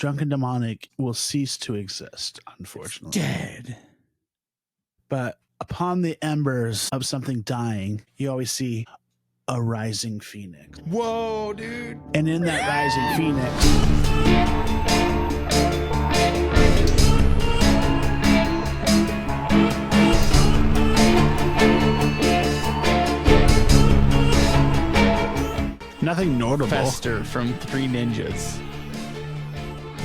Drunken Demonic will cease to exist, unfortunately. Dead. But upon the embers of something dying, you always see a rising phoenix. Whoa, dude. And in that rising phoenix, nothing notable. Fester from Three Ninjas.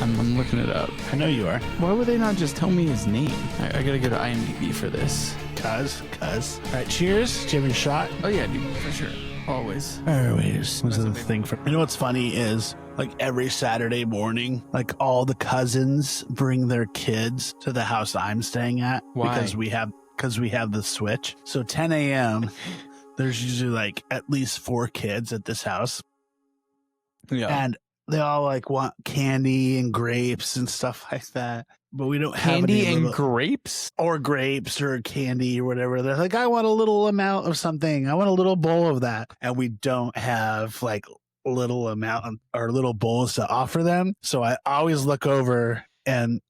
I'm looking it up. I know you are. Why would they not just tell me his name? I gotta go to IMDb for this. Cuz. All right, cheers. Did you have a shot? Oh yeah, dude, for sure. Always. Always. Was the thing for. You know what's funny is like every Saturday morning, like all the cousins bring their kids to the house I'm staying at. Why? Because we have the Switch. So 10 a.m. there's usually like at least 4 kids at this house. Yeah. And they all like want candy and grapes and stuff like that. But we don't have candy any and grapes? or grapes or candy or whatever. They're like, I want a little amount of something. I want a little bowl of that. And we don't have like little amount or little bowls to offer them. So I always look over and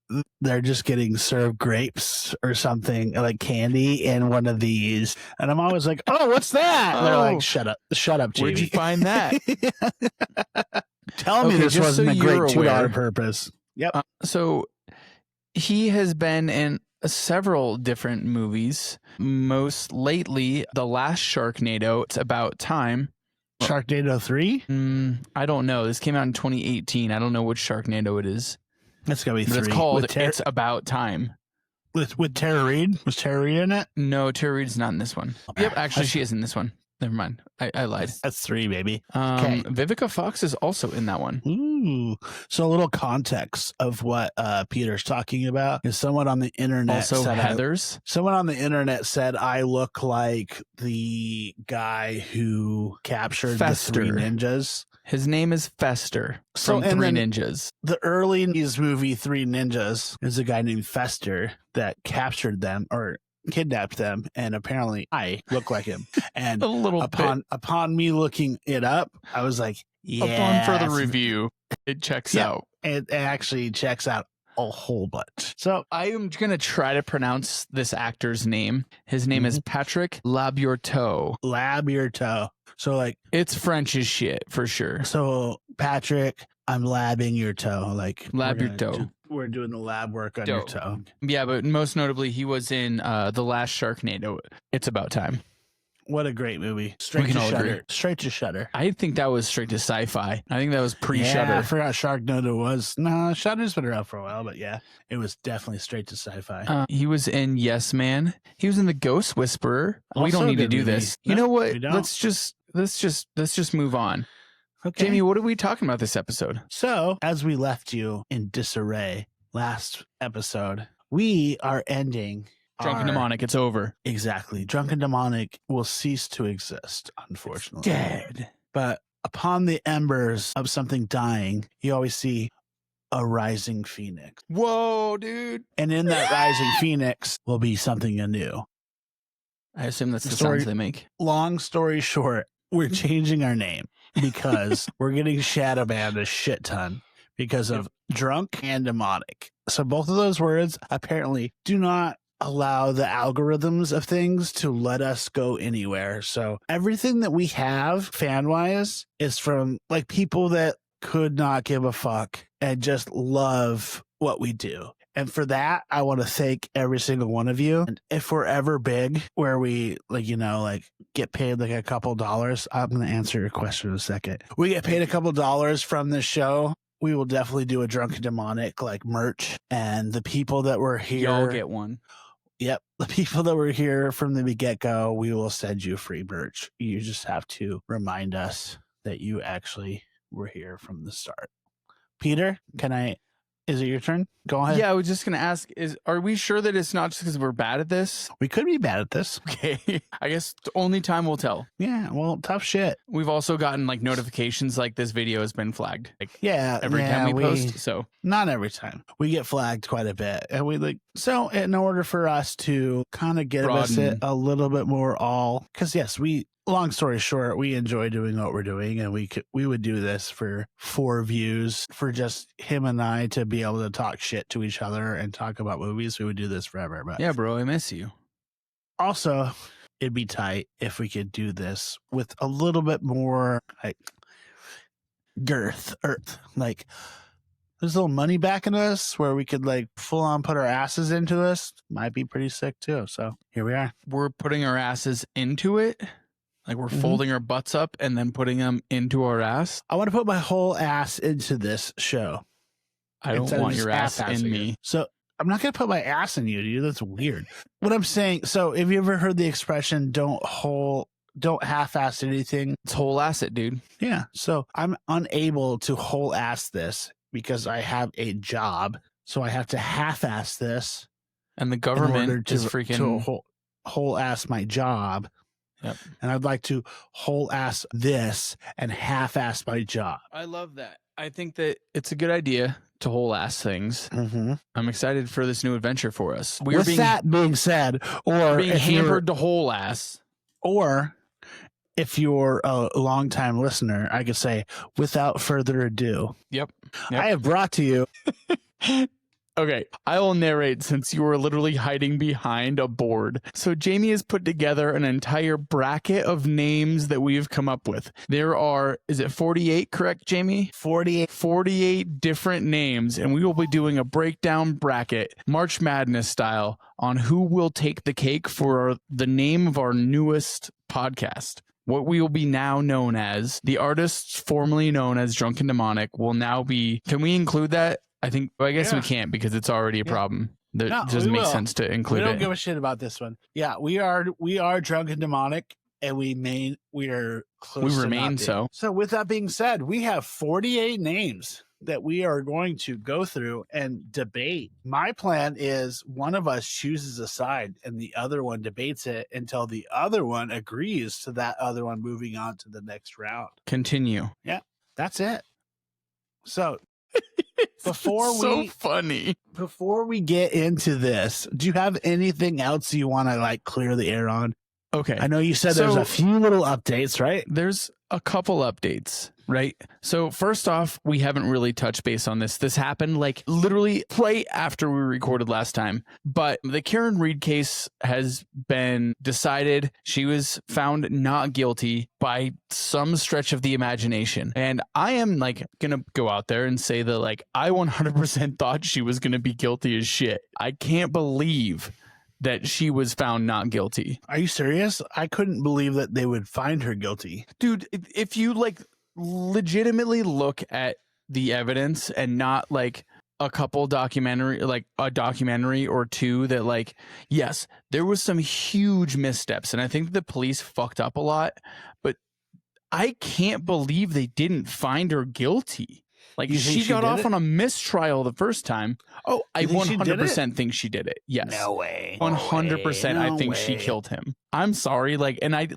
they're just getting served grapes or something, like candy in one of these. And I'm always like, oh, what's that? And they're like, shut up, Jamie. Where'd you find that? Tell me this wasn't a great $2 purpose. Yep. So he has been in several different movies. Most lately, the last Sharknado, It's About Time. Sharknado 3? I don't know. This came out in 2018. I don't know which Sharknado it is. It's got to be 3. It's called It's About Time. With Tara Reid? Was Tara Reid in it? No, Tara Reid's not in this one. Yep, actually, she is in this one. Never mind. I lied. That's 3, baby. Okay. Vivica Fox is also in that one. Ooh. So a little context of what Peter's talking about is someone on the internet Also said Heathers. Someone on the internet said I look like the guy who captured Fester. the 3 ninjas. His name is Fester from Three Ninjas. The early news movie 3 Ninjas is a guy named Fester that captured them or kidnapped them, and apparently I look like him. And A little upon me looking it up, I was like, yeah. Upon further review, it checks out. It actually checks out a whole bunch. So I am going to try to pronounce this actor's name. His name is Patrick Labourteau. Labourteau. So like it's French as shit for sure. So Patrick, I'm labbing your toe. Like Labourteau. We're doing the lab work on your toe. Yeah, but most notably, he was in the last Sharknado. It's About Time. What a great movie. Straight to Shudder. I think that was straight to Sci-Fi. I think that was pre-Shudder. Yeah, I forgot Sharknado was. No, Shudder's been around for a while, but yeah, it was definitely straight to Sci-Fi. He was in Yes Man. He was in The Ghost Whisperer. We don't need to do this. No, you know what? Let's just move on. Okay. Jamie, what are we talking about this episode? So, as we left you in disarray last episode, we are ending Drunken Demonic, it's over. Exactly. Drunken Demonic will cease to exist, unfortunately. It's dead. But upon the embers of something dying, you always see a rising phoenix. Whoa, dude. And in that rising phoenix will be something anew. I assume that's the sounds they make. Long story short, we're changing our name because we're getting shadow banned a shit ton because of drunk and demonic. So both of those words apparently do not allow the algorithms of things to let us go anywhere. So everything that we have fan-wise is from like people that could not give a fuck and just love what we do. And for that, I want to thank every single one of you. And if we're ever big where we get paid like a couple dollars, I'm going to answer your question in a second. We get paid a couple dollars from this show. We will definitely do a Drunken Demonic like merch. And the people that were here, y'all get one. Yep. The people that were here from the get-go, we will send you free merch. You just have to remind us that you actually were here from the start. Peter, is it your turn? Go ahead. Yeah, I was just going to ask, are we sure that it's not just because we're bad at this? We could be bad at this. Okay. I guess only time will tell. Yeah, well, tough shit. We've also gotten like notifications like this video has been flagged. Like, every time we post. So not every time. We get flagged quite a bit. And so in order for us to kind of give us it a little bit more because yes, we long story short, we enjoy doing what we're doing, and we would do this for 4 views, for just him and I to be able to talk shit to each other and talk about movies. We would do this forever. But yeah, bro, I miss you. Also, it'd be tight if we could do this with a little bit more like girth, like there's a little money backing us where we could like full on put our asses into this. Might be pretty sick too. So here we are. We're putting our asses into it. Like we're folding our butts up and then putting them into our ass. I want to put my whole ass into this show. I don't want your ass in me. So I'm not going to put my ass in you, dude. That's weird. What I'm saying, so have you ever heard the expression, don't half-ass anything? It's whole ass it, dude. Yeah. So I'm unable to whole ass this because I have a job. So I have to half-ass this. And the government is freaking to whole ass my job. Yep. And I'd like to whole ass this and half ass my job. I love that. I think that it's a good idea to whole ass things. I'm excited for this new adventure for us. That being said, or being hampered to whole ass, or if you're a longtime listener, I could say, without further ado. Yep. I have brought to you. Okay, I will narrate since you were literally hiding behind a board. So Jamie has put together an entire bracket of names that we've come up with. There are, is it 48, correct, Jamie? 48. 48 different names, and we will be doing a breakdown bracket, March Madness style, on who will take the cake for the name of our newest podcast. What we will be now known as, the artists formerly known as Drunken Demonic will now be, can we include that? I guess we can't because it's already a problem. That doesn't make sense to include it. We don't give a shit about this one. Yeah, we are Drunken Demonic, and we are close. We remain so. So with that being said, we have 48 names that we are going to go through and debate. My plan is one of us chooses a side and the other one debates it until the other one agrees to that other one moving on to the next round. Continue. Yeah, that's it. So before we get into this, do you have anything else you want to like clear the air on? Okay. I know you said there's a few little updates, right? There's a couple updates, right? So first off, we haven't really touched base on this. This happened like literally right after we recorded last time. But the Karen Reed case has been decided. She was found not guilty by some stretch of the imagination. And I am like going to go out there and say that like I 100% thought she was going to be guilty as shit. I can't believe that she was found not guilty. Are you serious? I couldn't believe that they would find her guilty. Dude, if you like legitimately look at the evidence and not like a documentary or two that like, yes, there was some huge missteps and I think the police fucked up a lot, but I can't believe they didn't find her guilty. Like she got off on a mistrial the first time. Oh, I 100% think she did it. Yes. No way. 100% I think she killed him. I'm sorry. Like, and I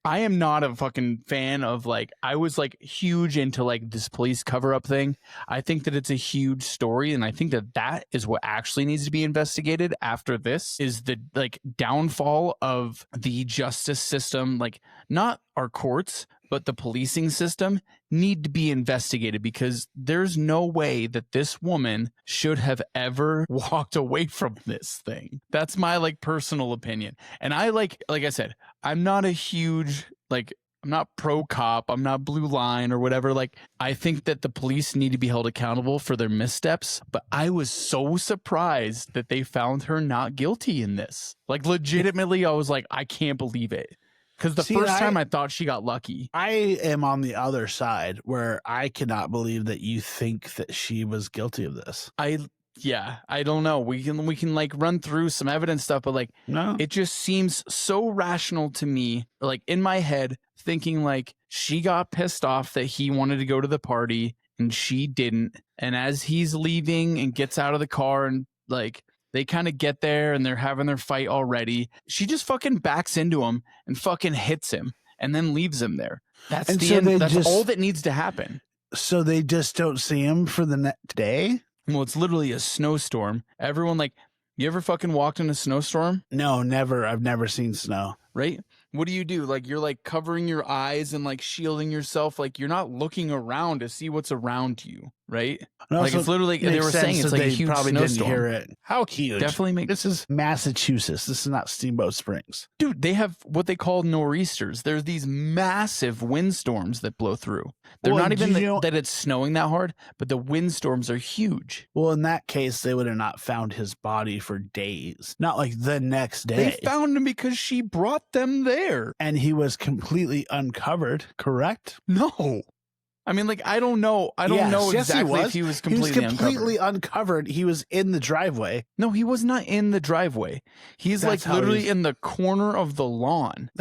am not a fucking fan of like, I was like huge into like this police cover up thing. I think that it's a huge story. And I think that is what actually needs to be investigated after this is the like downfall of the justice system, like not our courts, but the policing system need to be investigated because there's no way that this woman should have ever walked away from this thing. That's my like personal opinion. And I like I said, I'm not a huge, like, I'm not pro cop. I'm not blue line or whatever. Like, I think that the police need to be held accountable for their missteps. But I was so surprised that they found her not guilty in this. Like, legitimately, I was like, I can't believe it. Because the first time I thought she got lucky. I am on the other side where I cannot believe that you think that she was guilty of this. I don't know. We can like run through some evidence stuff, but like, no, it just seems so rational to me. Like in my head, thinking like she got pissed off that he wanted to go to the party and she didn't. And as he's leaving and gets out of the car and like, they kind of get there and they're having their fight already. She just fucking backs into him and fucking hits him and then leaves him there. That's the end. That's all that needs to happen. So they just don't see him for the next day? Well, it's literally a snowstorm. Everyone like, you ever fucking walked in a snowstorm? No, never. I've never seen snow. Right? What do? Like, you're like covering your eyes and like shielding yourself. Like, you're not looking around to see what's around you, right? Like, it's literally, they were saying it's like a huge probably snowstorm. Didn't hear it. How huge? Definitely This is Massachusetts. This is not Steamboat Springs. Dude, they have what they call nor'easters. There's these massive windstorms that blow through. They're not even that it's snowing that hard, but the windstorms are huge. Well, in that case, they would have not found his body for days. Not like the next day. They found him because she brought them there. And he was completely uncovered, correct? No. I mean, like, I don't know. I don't know exactly if he was completely uncovered. He was in the driveway. No, he was not in the driveway. He's like literally in the corner of the lawn.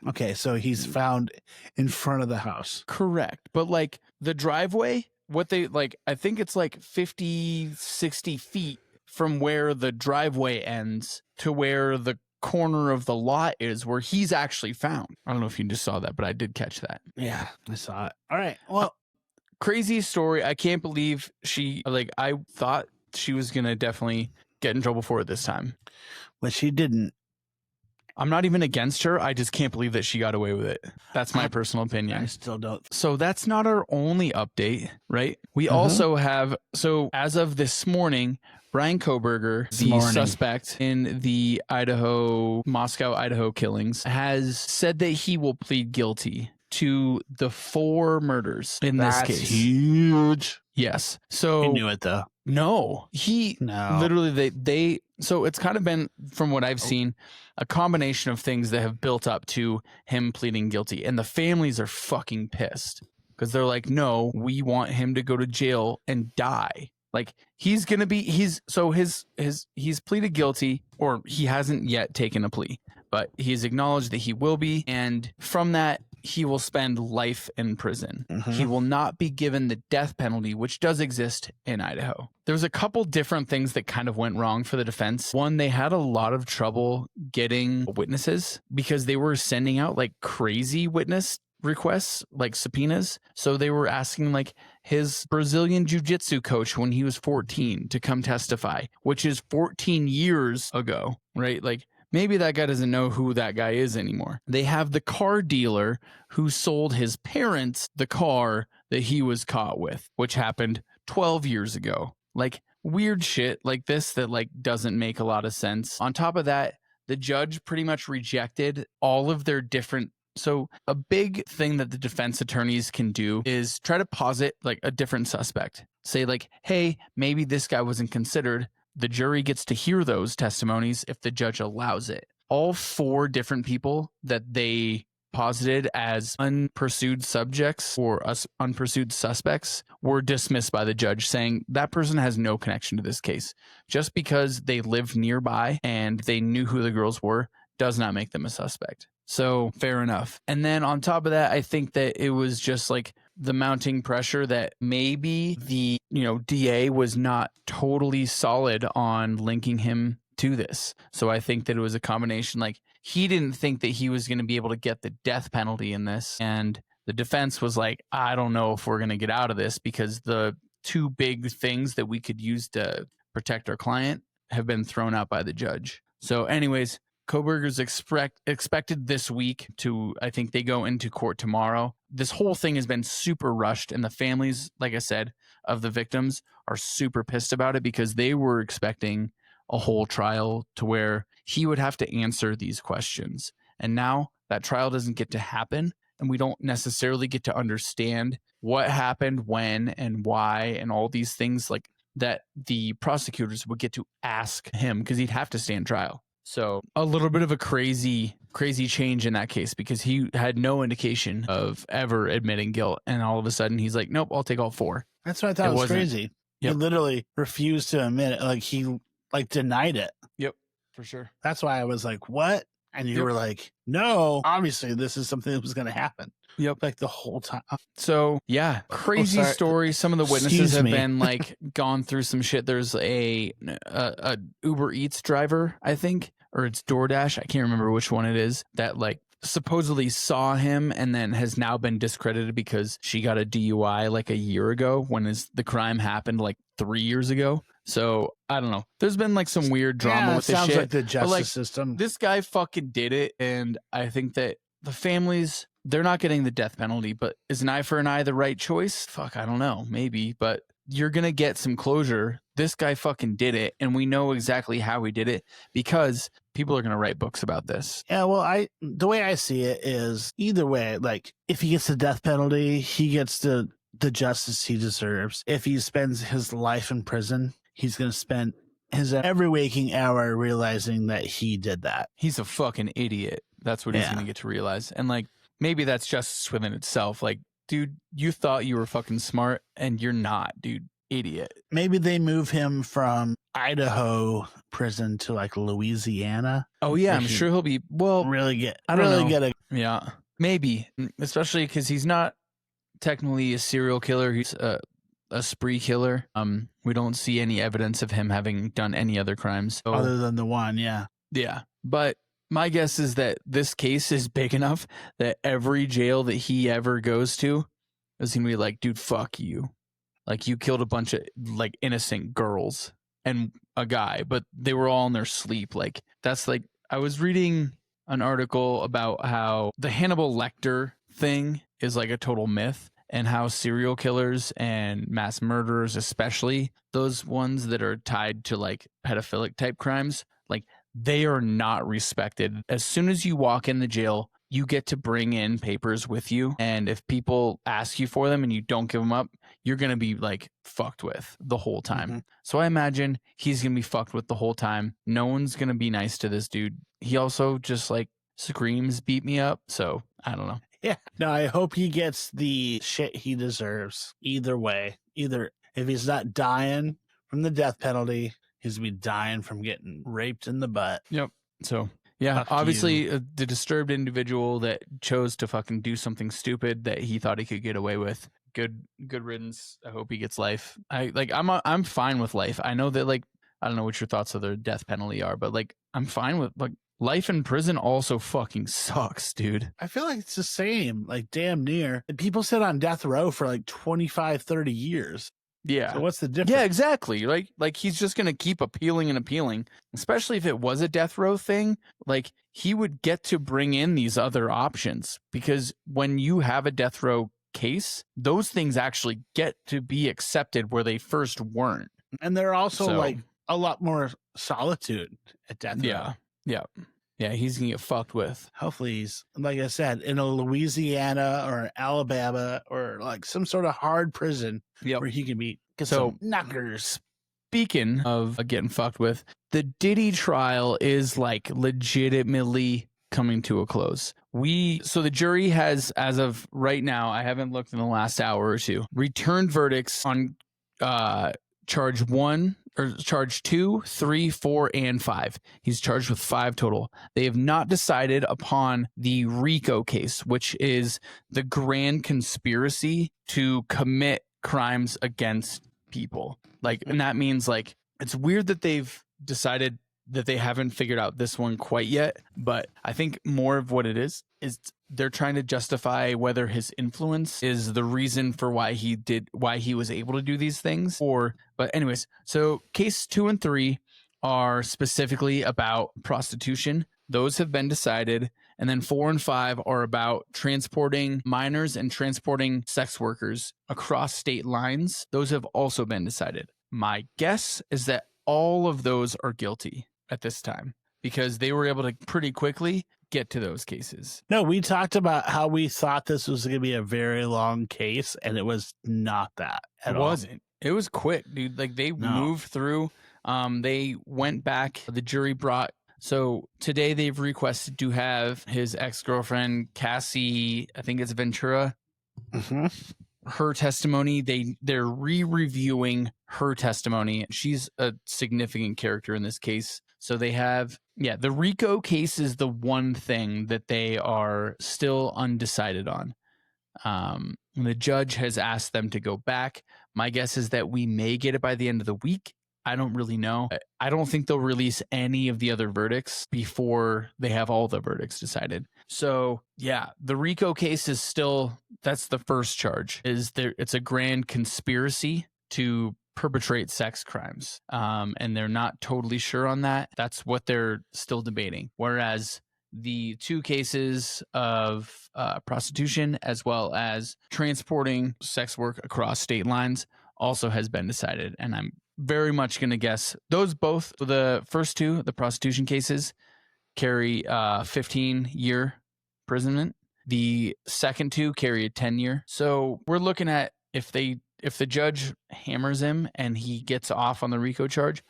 Okay, so he's found in front of the house. Correct. But like the driveway, I think it's like 50, 60 feet from where the driveway ends to where the corner of the lot is, where he's actually found. I don't know if you just saw that, but I did catch that. Yeah, I saw it. All right. Well, crazy story. I can't believe I thought she was going to definitely get in trouble for it this time. But she didn't. I'm not even against her. I just can't believe that she got away with it. That's my personal opinion. I still don't. So that's not our only update, right? We also have, as of this morning, Brian Kohberger, the suspect in the Moscow, Idaho killings, has said that he will plead guilty to the 4 murders in this case. That's huge. Yes. So he knew it though. No, literally so it's kind of been, from what I've seen, a combination of things that have built up to him pleading guilty, and the families are fucking pissed because they're like, no, we want him to go to jail and die. Like, he's pleaded guilty, or he hasn't yet taken a plea, but he's acknowledged that he will be. And from that, he will spend life in prison. Mm-hmm. He will not be given the death penalty, which does exist in Idaho. There was a couple different things that kind of went wrong for the defense. One, they had a lot of trouble getting witnesses because they were sending out like crazy witness requests, like subpoenas. So they were asking like his Brazilian jiu-jitsu coach when he was 14 to come testify, which is 14 years ago, right? Like, maybe that guy doesn't know who that guy is anymore. They have the car dealer who sold his parents the car that he was caught with, which happened 12 years ago. Like, weird shit like this that like doesn't make a lot of sense. On top of that, the judge pretty much rejected all of their different. So a big thing that the defense attorneys can do is try to posit like a different suspect. Say like, hey, maybe this guy wasn't considered. The jury gets to hear those testimonies if the judge allows it. All 4 different people that they posited as unpursued subjects or unpursued suspects were dismissed by the judge, saying that person has no connection to this case. Just because they lived nearby and they knew who the girls were does not make them a suspect. So fair enough. And then on top of that, I think that it was just like the mounting pressure that maybe the, DA was not totally solid on linking him to this. So I think that it was a combination, like he didn't think that he was going to be able to get the death penalty in this. And the defense was like, I don't know if we're going to get out of this because the 2 big things that we could use to protect our client have been thrown out by the judge. So anyways, Kohberger's expected this week to, I think they go into court tomorrow. This whole thing has been super rushed, and the families, like I said, of the victims are super pissed about it because they were expecting a whole trial to where he would have to answer these questions. And now that trial doesn't get to happen, and we don't necessarily get to understand what happened, when, and why, and all these things like that the prosecutors would get to ask him because he'd have to stand trial. So a little bit of a crazy change in that case because he had no indication of ever admitting guilt. And all of a sudden he's like, nope, I'll take all 4. That's what I thought was crazy. Yep. He literally refused to admit it. Like he denied it. Yep, for sure. That's why I was like, what? And you were like, no, obviously this is something that was going to happen. Yep. Like the whole time. So yeah, crazy story. Some of the witnesses have been like gone through some shit. There's a Uber Eats driver, I think, or it's DoorDash. I can't remember which one it is that like supposedly saw him and then has now been discredited because she got a DUI like a year ago when the crime happened like 3 years ago. So I don't know. There's been like some weird drama with this sounds shit. like the justice system. This guy fucking did it, and I think that the families, they're not getting the death penalty, but is an eye for an eye the right choice? Fuck, I don't know. Maybe, but you're gonna get some closure. This guy fucking did it, and we know exactly how he did it because people are gonna write books about this. Yeah, well, the way I see it is either way, like if he gets the death penalty, he gets the justice he deserves. If he spends his life in prison, he's going to spend his every waking hour realizing that he did that. He's a fucking idiot. That's what he's going to get to realize. And like, maybe that's justice within itself. Like, dude, you thought you were fucking smart and you're not, dude. Idiot. Maybe they move him from Idaho prison to like Louisiana. Oh yeah, I'm sure he'll be yeah, maybe, especially because he's not technically a serial killer. He's a spree killer. We don't see any evidence of him having done any other crimes other than the one. Yeah. But my guess is that this case is big enough that every jail that he ever goes to is gonna be like, dude, fuck you. Like, you killed a bunch of like innocent girls and a guy, but they were all in their sleep. Like, that's like, I was reading an article about how the Hannibal Lecter thing is like a total myth, and how serial killers and mass murderers, especially those ones that are tied to like pedophilic type crimes, like they are not respected. As soon as you walk in the jail, you get to bring in papers with you. And if people ask you for them and you don't give them up, you're going to be like fucked with the whole time. Mm-hmm. So I imagine he's going to be fucked with the whole time. No one's going to be nice to this dude. He also just like screams, beat me up. So I don't know. Yeah. No, I hope he gets the shit he deserves. Either way. Either if he's not dying from the death penalty, he's going to be dying from getting raped in the butt. Yep. So yeah, obviously the disturbed individual that chose to fucking do something stupid that he thought he could get away with. Good riddance. I hope he gets life. I'm fine with life. I know that like, I don't know what your thoughts of the death penalty are, but like, I'm fine with like life in prison also fucking sucks, dude. I feel like it's the same, like damn near. People sit on death row for like 25, 30 years. Yeah. So what's the difference? Yeah, exactly. Like he's just going to keep appealing and appealing, especially if it was a death row thing. Like he would get to bring in these other options, because when you have a death row case, those things actually get to be accepted where they first weren't. And they're also like a lot more solitude at death row. Yeah, he's going to get fucked with. Hopefully he's, like I said, in a Louisiana or Alabama or like some sort of hard prison where he can get some knockers. Speaking of getting fucked with, the Diddy trial is like legitimately coming to a close. So the jury has, as of right now, I haven't looked in the last hour or two, returned verdicts on charge 2, 3, 4, and 5. He's charged with 5 total. They have not decided upon the RICO case, which is the grand conspiracy to commit crimes against people. Like, and that means like, it's weird that they've decided that they haven't figured out this one quite yet, but I think more of what it is they're trying to justify whether his influence is the reason for why he was able to do these things, but anyways, so case 2 and 3 are specifically about prostitution. Those have been decided. And then 4 and 5 are about transporting minors and transporting sex workers across state lines. Those have also been decided. My guess is that all of those are guilty at this time, because they were able to pretty quickly get to those cases. No, we talked about how we thought this was going to be a very long case, and it was not that at all. It wasn't. It was quick, dude. Like they moved through. They went back. The jury brought. So today they've requested to have his ex-girlfriend, Cassie, I think it's Ventura, her testimony. They're re-reviewing her testimony. She's a significant character in this case. So they have, the RICO case is the one thing that they are still undecided on. The judge has asked them to go back. My guess is that we may get it by the end of the week. I don't really know. I don't think they'll release any of the other verdicts before they have all the verdicts decided. So yeah, the RICO case is still, that's the first charge, it's a grand conspiracy to perpetrate sex crimes. And they're not totally sure on that. That's what they're still debating. Whereas the 2 cases of prostitution as well as transporting sex work across state lines also has been decided. And I'm very much going to guess those both, the first 2, the prostitution cases, carry 15-year imprisonment. The second 2 carry a 10-year. So we're looking at if the judge hammers him and he gets off on the RICO charge,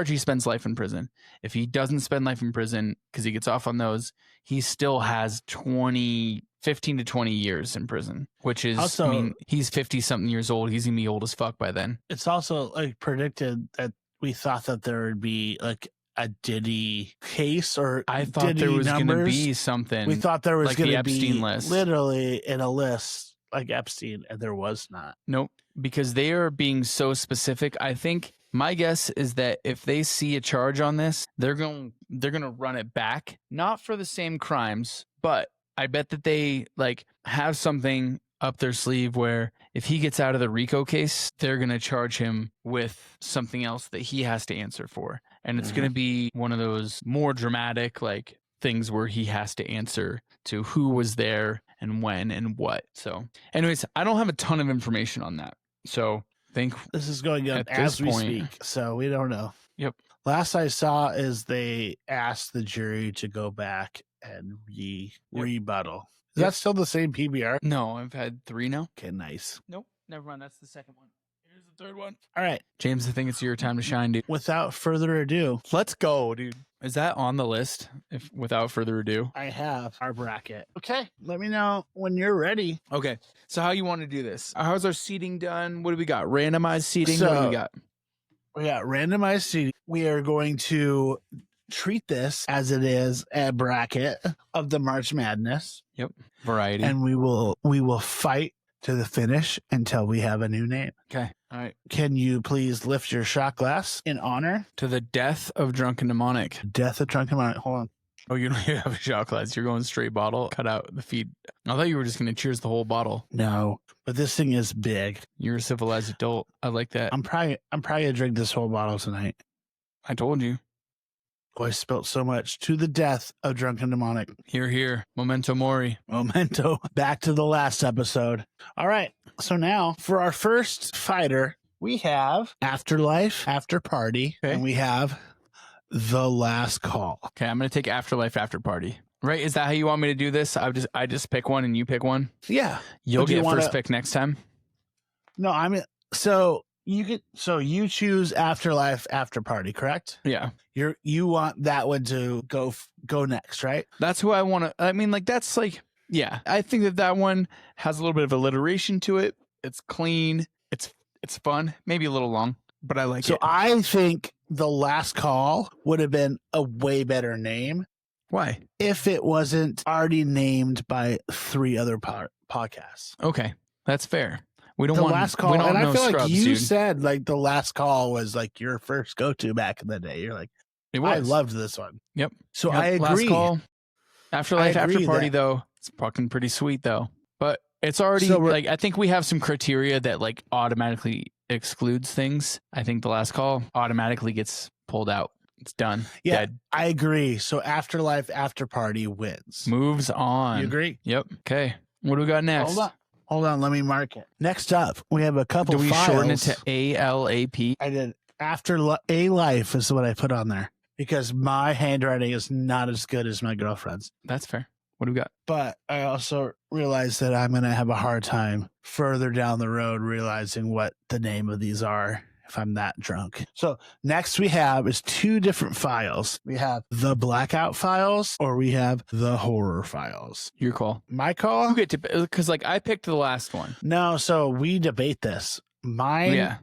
he spends life in prison. If he doesn't spend life in prison because he gets off on those, he still has 15 to 20 years in prison, which is, also, I mean, he's 50 something years old. He's going to be old as fuck by then. It's also like predicted that we thought that there would be like a Diddy case, or I thought Diddy there was going to numbers. be something. We thought there was like going the to Epstein be list. Literally in a list like Epstein, and there was not. Nope, because they are being so specific. I think my guess is that if they see a charge on this, they're going to run it back, not for the same crimes, but I bet that they like have something up their sleeve where if he gets out of the RICO case, they're going to charge him with something else that he has to answer for. And it's going to be one of those more dramatic like things where he has to answer to who was there and when and what. So anyways, I don't have a ton of information on that. So I think this is going up as we speak, so we don't know. Yep. Last I saw is they asked the jury to go back and rebuttal. Is that still the same PBR? No, I've had 3 now. Okay, nice. Nope, never mind. That's the second one. Here's the third one. All right. James, I think it's your time to shine, dude. Without further ado. Let's go, dude. Is that on the list? If without further ado? I have our bracket. Okay. Let me know when you're ready. Okay. So how you want to do this? How's our seating done? What do we got? Randomized seating? So, what do we got? We got randomized seating. We are going to treat this as it is a bracket of the March Madness. Yep. Variety. And we will fight to the finish until we have a new name. Okay. All right. Can you please lift your shot glass in honor to the death of Drunken Demonic? Death of Drunken Demonic. Hold on. Oh, you don't even have a shot glass. You're going straight bottle. Cut out the feed. I thought you were just going to cheers the whole bottle. No, but this thing is big. You're a civilized adult. I like that. I'm probably gonna drink this whole bottle tonight. I told you. Oh, I spilt so much. To the death of Drunken Demonic. Here, here. Memento mori. Memento. Back to the last episode. All right. So now for our first fighter, we have Afterlife, After Party, and we have The Last Call. Okay, I'm going to take Afterlife, After Party. Right? Is that how you want me to do this? I just pick one and you pick one? Yeah. You'll get first pick next time? No, you choose Afterlife, After Party, correct? Yeah. You want that one to go next, right? That's who I want to. I mean, like that's like, yeah. I think that one has a little bit of alliteration to it. It's clean. It's fun. Maybe a little long, but I like it. So I think The Last Call would have been a way better name. Why? If it wasn't already named by 3 other podcasts. Okay, that's fair. We don't the want last call, we don't and I no feel scrubs, like you dude. said like The Last Call was like your first go-to back in the day. You're like, it was. I loved this one. Yep. So yep. I agree. Last Call, Afterlife, After Party though, it's fucking pretty sweet though. But it's already like I think we have some criteria that like automatically excludes things. I think The Last Call automatically gets pulled out. It's done. Yeah, dead. I agree. So Afterlife, After Party wins. Moves on. You agree? Yep. Okay. What do we got next? Hold on. Let me mark it. Next up, we have a couple. Do we files. shorten it to ALAP? I did. A Life is what I put on there because my handwriting is not as good as my girlfriend's. That's fair. What do we got? But I also realized that I'm going to have a hard time further down the road realizing what the name of these are if I'm that drunk. So next we have is 2 different files. We have the Blackout files or we have the horror files. Your call. My call? You get to, because like I picked the last one. No, so we debate this. My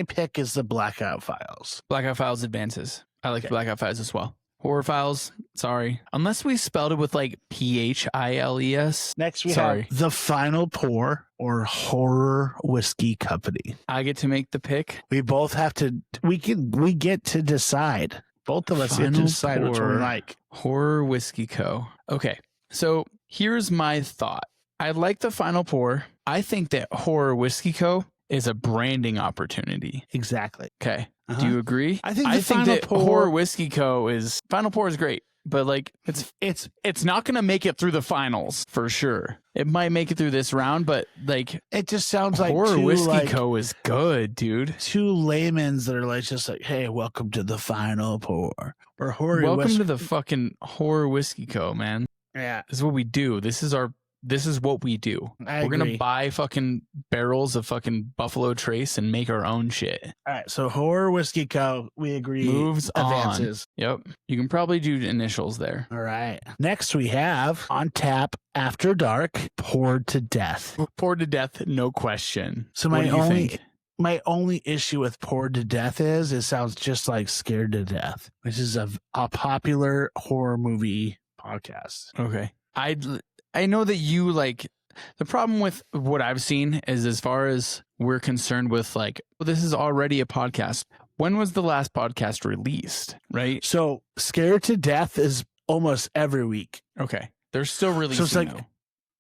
pick is the Blackout files. Blackout files advances. I like Blackout files as well. Horror files, sorry. Unless we spelled it with like PHILES. Next we have The Final Pour or Horror Whiskey Company. I get to make the pick. We both have to, we get to decide. Both of us get to decide which one we like. Horror Whiskey Co. Okay, so here's my thought. I like The Final Pour. I think that Horror Whiskey Co. is a branding opportunity. Exactly. Okay. Do you agree? I think that Horror Whiskey Co. is Final Pour is great, but like it's not going to make it through the finals for sure. It might make it through this round, but like it just sounds like Horror Whiskey Co. is good, dude. Two laymen's that are like just like, hey, welcome to the Final Pour. Or welcome to the fucking Horror Whiskey Co. Man. Yeah, this is what we do. This is what we do. We're going to buy fucking barrels of fucking Buffalo Trace and make our own shit. All right. So Horror Whiskey Co. We agree. Advances. Yep. You can probably do initials there. All right. Next we have On Tap After Dark, Poured to Death. Poured to Death, no question. So my only issue with Poured to Death is it sounds just like Scared to Death, which is a popular horror movie podcast. Okay. I know that you like the problem with what I've seen is as far as we're concerned with like, well, this is already a podcast. When was the last podcast released? Right. So Scared to Death is almost every week. Okay. They're still releasing. So it's like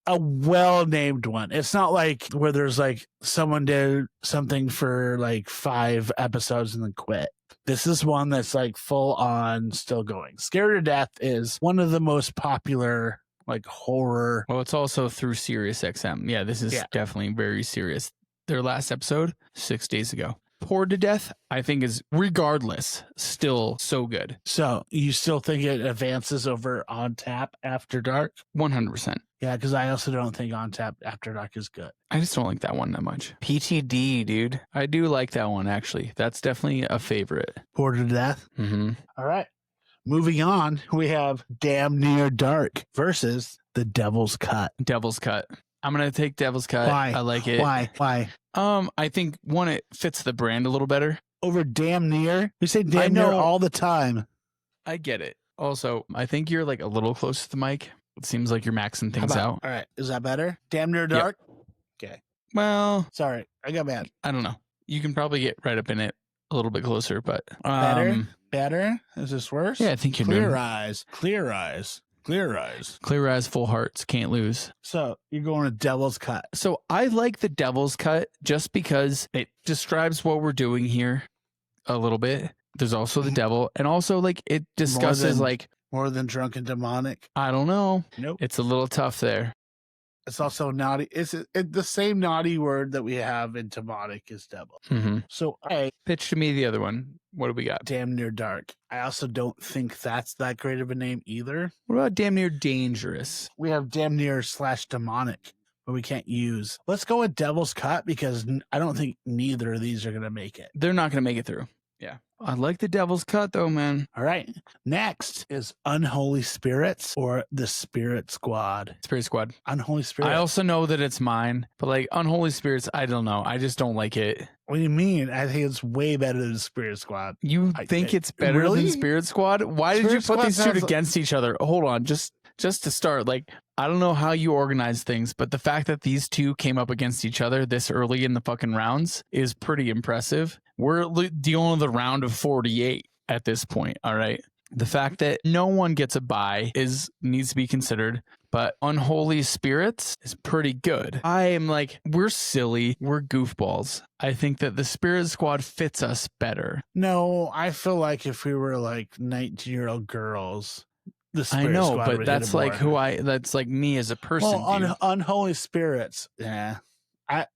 a well-named one. It's not like where there's like someone did something for like 5 episodes and then quit. This is one that's like full on still going. Scared to Death is one of the most popular like horror. Well, it's also through Sirius XM. Yeah, this is definitely very serious. Their last episode 6 days ago. Poured to Death, I think, is regardless still so good. So you still think it advances over On Tap After Dark? 100%. Yeah, because I also don't think On Tap After Dark is good. I just don't like that one that much. PTD, dude. I do like that one, actually. That's definitely a favorite. Poured to Death? Mm-hmm. All right. Moving on, we have Damn Near Dark versus The Devil's Cut. Devil's Cut. I'm going to take Devil's Cut. Why? I like it. Why? I think, one, it fits the brand a little better. Over Damn Near? We say Damn Near all the time. I get it. Also, I think you're like a little close to the mic. It seems like you're maxing things out. All right. Is that better? Damn Near Dark? Yep. Okay. Well. Sorry. I got mad. I don't know. You can probably get right up in it a little bit closer, but. Better? Is this worse? Yeah, I think you're Clear doing eyes. Clear eyes. Clear eyes. Clear eyes, full hearts. Can't lose. So you're going to Devil's Cut. So I like the Devil's Cut just because it describes what we're doing here a little bit. There's also the devil. And also like it discusses more than Drunken Demonic. I don't know. Nope. It's a little tough there. It's also naughty. It's the same naughty word that we have in Thematic is devil. Mm-hmm. So pitch to me the other one. What do we got? Damn Near Dark. I also don't think that's that great of a name either. What about Damn Near Dangerous? We have Damn Near / Demonic, but we can't use. Let's go with Devil's Cut because I don't think neither of these are going to make it. They're not going to make it through. Yeah. I like the Devil's Cut though, man. All right. Next is Unholy Spirits or the Spirit Squad. Spirit Squad. Unholy Spirits. I also know that it's mine, but like Unholy Spirits, I don't know. I just don't like it. What do you mean? I think it's way better than Spirit Squad. You think it's better than Spirit Squad? Why did you put these two against each other? Hold on. Just to start, like, I don't know how you organize things, but the fact that these two came up against each other this early in the fucking rounds is pretty impressive. We're dealing with a round of 48 at this point. All right. The fact that no one gets a bye needs to be considered, but Unholy Spirits is pretty good. I am like, we're silly. We're goofballs. I think that the Spirit Squad fits us better. No, I feel like if we were like 19-year-old girls, the Spirit I know, Squad but would that's like that's like me as a person. Well, Unholy Spirits. Yeah.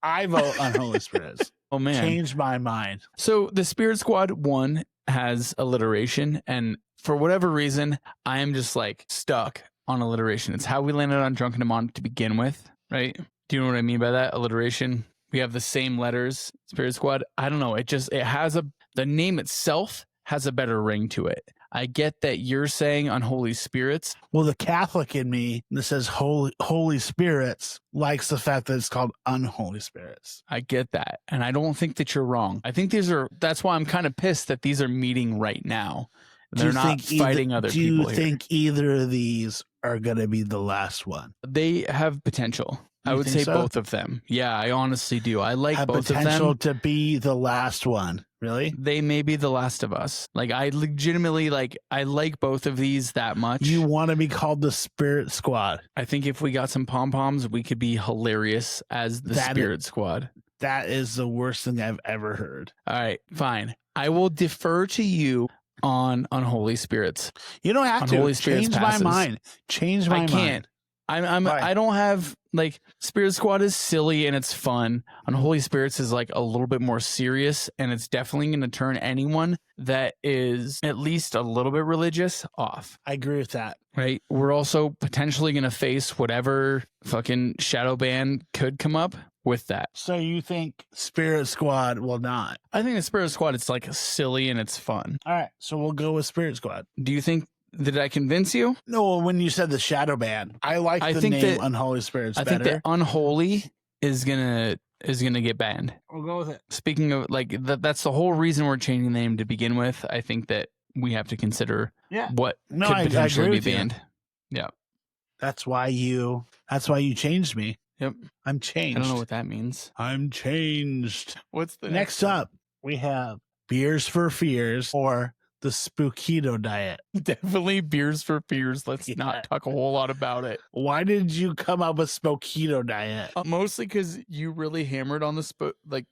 I vote Unholy Spirits. Oh man. Changed my mind. So the Spirit Squad 1 has alliteration, and for whatever reason, I am just like stuck on alliteration. It's how we landed on Drunken Demonic to begin with, right? Do you know what I mean by that? Alliteration. We have the same letters, Spirit Squad. I don't know. It has the name itself has a better ring to it. I get that you're saying Unholy Spirits. Well, the Catholic in me that says Holy Spirits likes the fact that it's called Unholy Spirits. I get that. And I don't think that you're wrong. I think that's why I'm kind of pissed that these are meeting right now. They're not fighting other people. Do you think either of these are going to be the last one? They have potential. I would say both of them. Yeah, I honestly do. I like both of them. Potential to be the last one. Really? They may be the last of us. Like, I legitimately, I like both of these that much. You want to be called the Spirit Squad. I think if we got some pom-poms, we could be hilarious as the Spirit Squad. That is the worst thing I've ever heard. All right, fine. I will defer to you on Unholy Spirits. You don't have Unholy to Spirits change passes. my mind. Change my mind. I can't. I don't have like Spirit Squad is silly and it's fun. Unholy Spirits is like a little bit more serious, and it's definitely going to turn anyone that is at least a little bit religious off. I agree with that. Right. We're also potentially going to face whatever fucking shadow ban could come up with that. So you think Spirit Squad will not? I think the Spirit Squad, it's like silly and it's fun. All right. So we'll go with Spirit Squad. Do you think, did I convince you? No, when you said the shadow ban, I like the think name that- Unholy Spirits better. I think that Unholy is gonna get banned. We'll go with it. Speaking of like that's the whole reason we're changing the name to begin with. I think that we have to consider what could potentially be banned. Yeah. That's why you changed me. Yep. I'm changed. I don't know what that means. I'm changed. What's the Next up, we have Beers for Fears or the Spookito diet. Definitely Beers for Fears. Let's not talk a whole lot about it. Why did you come up with Spookito diet? Mostly because you really hammered on the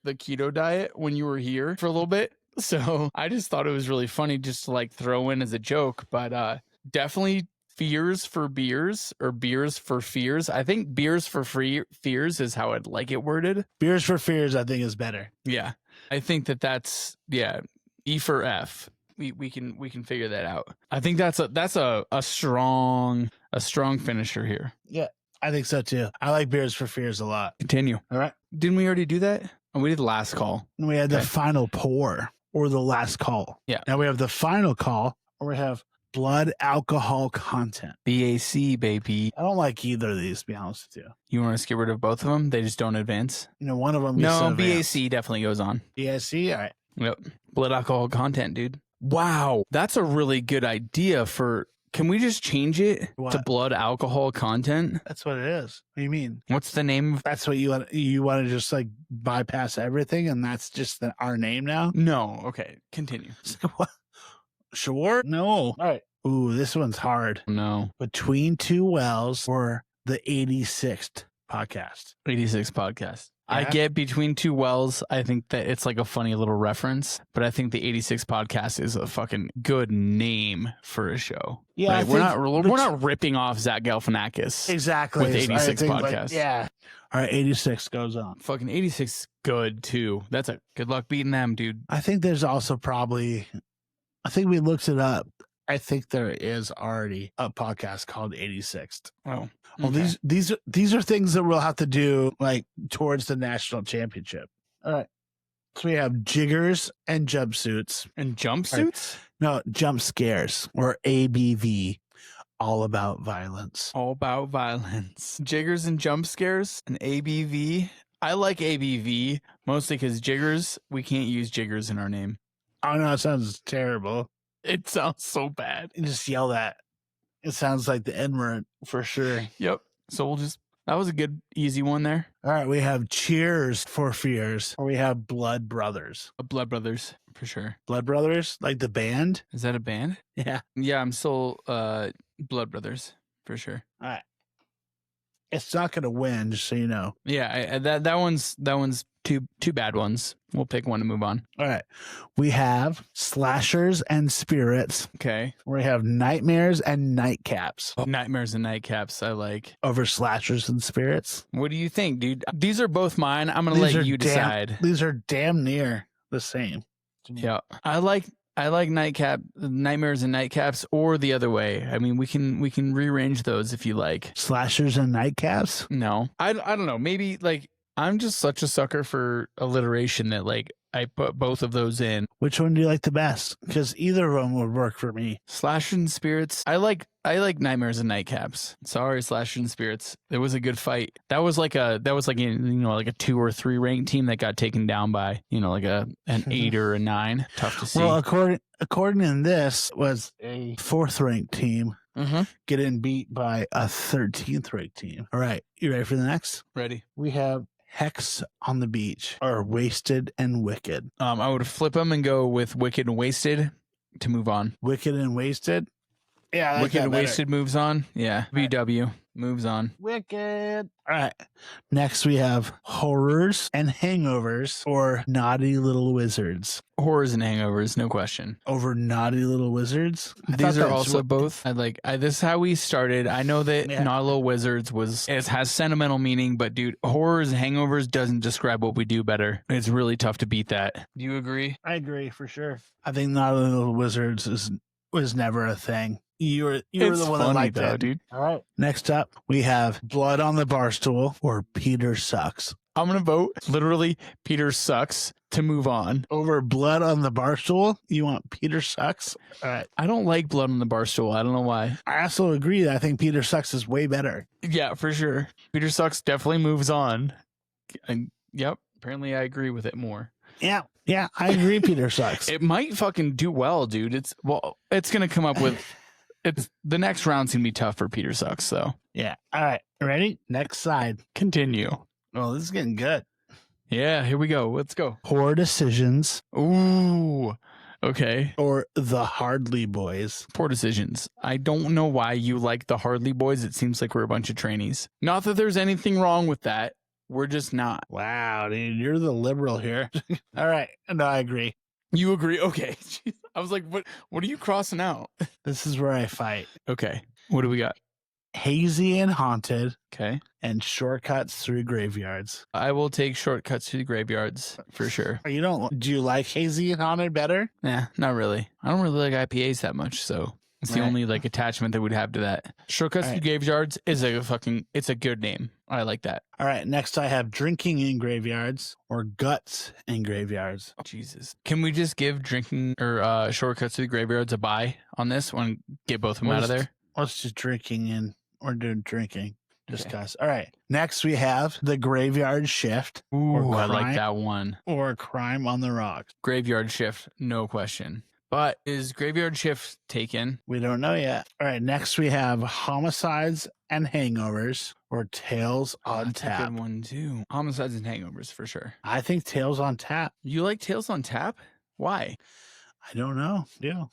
keto diet when you were here for a little bit. So I just thought it was really funny just to like throw in as a joke. But definitely Fears for Beers or Beers for Fears. I think Beers for Fears is how I'd like it worded. Beers for Fears, I think, is better. Yeah. I think that's E for F. We can figure that out. I think that's a strong finisher here. Yeah, I think so too. I like Beers for Fears a lot. Continue. All right. Didn't we already do that? Oh, we did the last call. And we had the final pour or the last call. Yeah. Now we have the final call where we have blood alcohol content. BAC, baby. I don't like either of these, to be honest with you. You want us to get rid of both of them? They just don't advance? You know, one of them No, advance. BAC definitely goes on. BAC? All right. Yep. Blood alcohol content, dude. Wow. That's a really good idea for... Can we just change it to blood alcohol content? That's what it is. What do you mean? What's the name? That's what you want to just like bypass everything and that's just our name now? No. Okay. Continue. What? Sure? No. All right. Ooh, this one's hard. No. Between Two Wells or the 86th podcast. 86 podcast. Yeah. I get Between Two Wells. I think that it's like a funny little reference, but I think the 86 podcast is a fucking good name for a show. Yeah, right? We're not ripping off Zach Galifianakis. Exactly. With 86 podcast. Yeah. All right, 86 goes on. Fucking 86 is good too. That's a good luck beating them, dude. I think there's also probably, I think we looked it up. I think there is already a podcast called 86th. Oh. Well, Okay. these are things that we'll have to do like towards the national championship. All right. So we have jiggers and jumpsuits. And jumpsuits? No, jump scares or ABV. All about violence. All about violence. Jiggers and jump scares and ABV. I like ABV mostly because jiggers, we can't use jiggers in our name. Oh no, it sounds terrible. It sounds so bad. You just yell that. It sounds like the N-word for sure. Yep. So that was a good, easy one there. All right, we have Cheers for Fears, or we have Blood Brothers. Blood Brothers, for sure. Blood Brothers, like the band? Is that a band? Yeah. Yeah, I'm still Blood Brothers, for sure. All right. It's not going to win, just so you know. Yeah, that one's two bad ones. We'll pick one to move on. All right. We have Slashers and Spirits. Okay. We have Nightmares and Nightcaps. Nightmares and Nightcaps, I like. Over Slashers and Spirits. What do you think, dude? These are both mine. I'm going to let you decide. These are damn near the same. Yeah. I like Nightmares and Nightcaps, or the other way. I mean, we can rearrange those if you like. Slashers and Nightcaps? No. I don't know. Maybe like I'm just such a sucker for alliteration that like I put both of those in. Which one do you like the best? Because either of them would work for me. Slashers and Spirits. I like Nightmares and Nightcaps. Sorry, Slashers and Spirits. It was a good fight. That was like a 2 or 3 ranked team that got taken down by, like an 8 or a 9. Tough to see. Well, according to this, was a 4th ranked team getting beat by a 13th ranked team. All right, you ready for the next? Ready. We have Hex on the Beach, or Wasted and Wicked. I would flip them and go with Wicked and Wasted to move on. Wicked and Wasted? Yeah, Wicked and Wasted moves on. Yeah. VW. Moves on. Wicked. All right. Next, we have horrors and hangovers or naughty little wizards. Horrors and hangovers, no question. Over naughty little wizards. These are also both. This is how we started. I know that Naughty Little Wizards has sentimental meaning, but dude, horrors and hangovers doesn't describe what we do better. It's really tough to beat that. Do you agree? I agree for sure. I think naughty little wizards was never a thing. You were the one that liked it, dude. All right. Next up, we have Blood on the Barstool or Peter Sucks. I'm going to vote literally Peter Sucks to move on. Over Blood on the Barstool, you want Peter Sucks? All right. I don't like Blood on the Barstool. I don't know why. I also agree that I think Peter Sucks is way better. Yeah, for sure. Peter Sucks definitely moves on. And yep, apparently I agree with it more. Yeah, I agree Peter Sucks. It might fucking do well, dude. It's going to come up with... the next round's gonna be tough for Peter Sucks, though. Yeah. All right. Ready? Next side. Continue. Oh, this is getting good. Yeah, here we go. Let's go. Poor Decisions. Ooh. Okay. Or the Hardly Boys. Poor Decisions. I don't know why you like the Hardly Boys. It seems like we're a bunch of trainees. Not that there's anything wrong with that. We're just not. Wow, dude. You're the liberal here. All right. No, I agree. You agree? Okay. I was like, what are you crossing out? This is where I fight. Okay. What do we got? Hazy and Haunted. Okay. And Shortcuts Through Graveyards. I will take Shortcuts Through the Graveyards for sure. Do you like Hazy and Haunted better? Nah, not really. I don't really like IPAs that much, so it's the only attachment that we'd have to that. Shortcuts Through Graveyards is it's a good name. I like that. All right. Next, I have Drinking in Graveyards or Guts in Graveyards. Oh, Jesus. Can we just give Drinking or Shortcuts Through the Graveyards a buy on this one? Get both of them out of there? Let's just Drinking in or do Drinking. Discuss. Okay. All right. Next, we have The Graveyard Shift. Ooh, I like that one. Or Crime on the Rocks. Graveyard Shift, no question. But is Graveyard Shift taken? We don't know yet. All right. Next, we have Homicides and Hangovers or Tales on Tap. That's a good one, too. Homicides and Hangovers, for sure. I think Tales on Tap. You like Tales on Tap? Why? I don't know. Yeah.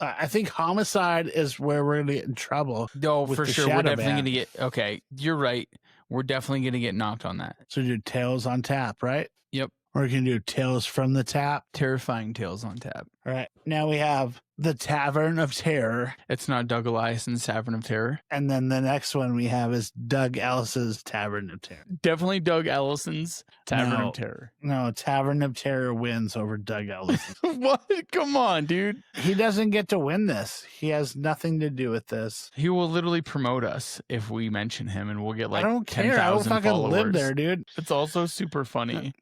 I think Homicide is where we're going to get in trouble. No, for sure. We're definitely going to get... Okay, you're right. We're definitely going to get knocked on that. So do Tales on Tap, right? Yep. Or we can do Tales from the Tap. Terrifying Tales on Tap. All right. Now we have The Tavern of Terror. It's not Doug Eliason's Tavern of Terror. And then the next one we have is Doug Ellis's Tavern of Terror. Definitely Doug Ellison's Tavern of Terror. No, Tavern of Terror wins over Doug Ellison. What? Come on, dude. He doesn't get to win this. He has nothing to do with this. He will literally promote us if we mention him, and we'll get like I don't care. I don't fucking live there, dude. It's also super funny.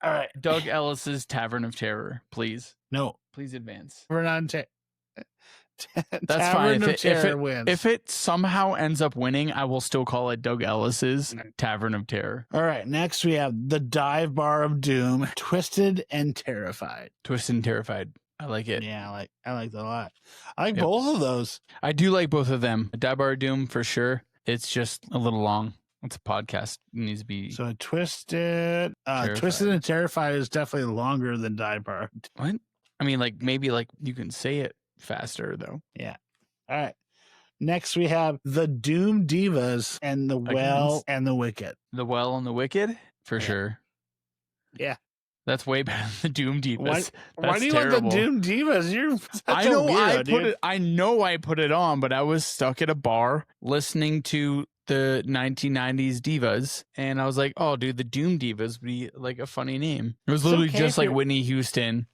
All right. Doug Ellis's Tavern of Terror, please. No. Please advance. We're not That's fine. If it somehow ends up winning, I will still call it Doug Ellis's Tavern of Terror. All right. Next, we have The Dive Bar of Doom, Twisted and Terrified. Twisted and Terrified. I like it. Yeah, I like that a lot. I like both of those. I do like both of them. Dive Bar of Doom for sure. It's just a little long. It's a podcast. It needs to be so Twisted. Twisted and Terrified is definitely longer than Dive Bar. What? I mean, maybe you can say it faster though. Yeah. All right. Next we have The Doom Divas and The Well and the Wicked. The Well and the Wicked for sure. Yeah. That's way better than the Doom Divas. Why do you want the Doom Divas? You're such a weirdo, I know I put it on, but I was stuck at a bar listening to the 1990s divas, and I was like, oh, dude, the Doom Divas would be like a funny name. It was literally just like Whitney Houston,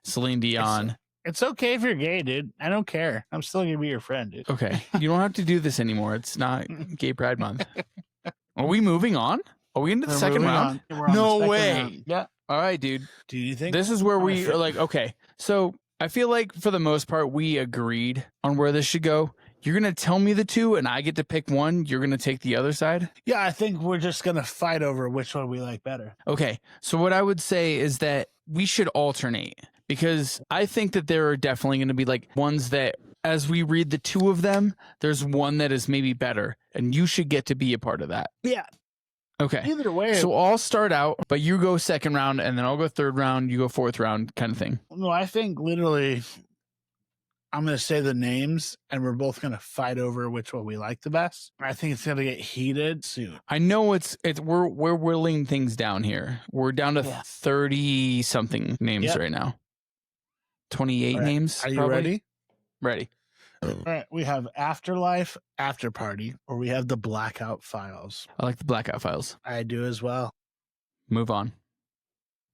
Celine Dion. It's okay if you're gay, dude. I don't care. I'm still gonna be your friend, dude. Okay. You don't have to do this anymore. It's not Gay Pride Month. Are we moving on? Are we into the second round? No way. Round. Yeah. All right, dude. Do you think this is where we are like, okay, so I feel like for the most part, we agreed on where this should go. You're going to tell me the two and I get to pick one. You're going to take the other side. Yeah, I think we're just going to fight over which one we like better. Okay. So what I would say is that we should alternate, because I think that there are definitely going to be like ones that as we read the two of them, there's one that is maybe better and you should get to be a part of that. Yeah. Okay. Either way. So I'll start out, but you go second round and then I'll go third round. You go fourth round kind of thing. No, I think literally I'm going to say the names, and we're both going to fight over which one we like the best. I think it's going to get heated soon. I know we're whittling things down here. We're down to 30 something names right now. 28 names. Are you ready? Ready. All right. We have Afterlife, After Party, or we have the Blackout Files. I like the Blackout Files. I do as well. Move on.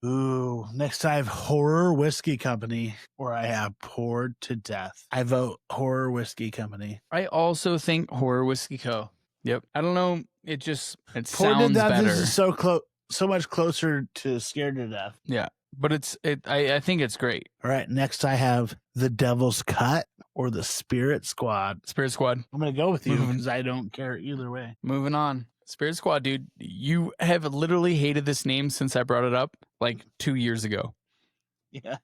Ooh, next I have Horror Whiskey Company, or I have Poured to Death. I vote Horror Whiskey Company. I also think Horror Whiskey Co. Yep. I don't know. It Poured sounds to Death better. Is so much closer to Scared to Death. Yeah, but I think it's great. All right, next I have The Devil's Cut or The Spirit Squad. Spirit Squad. I'm going to go with you because I don't care either way. Moving on. Spirit Squad, dude. You have literally hated this name since I brought it up like 2 years ago. Yeah.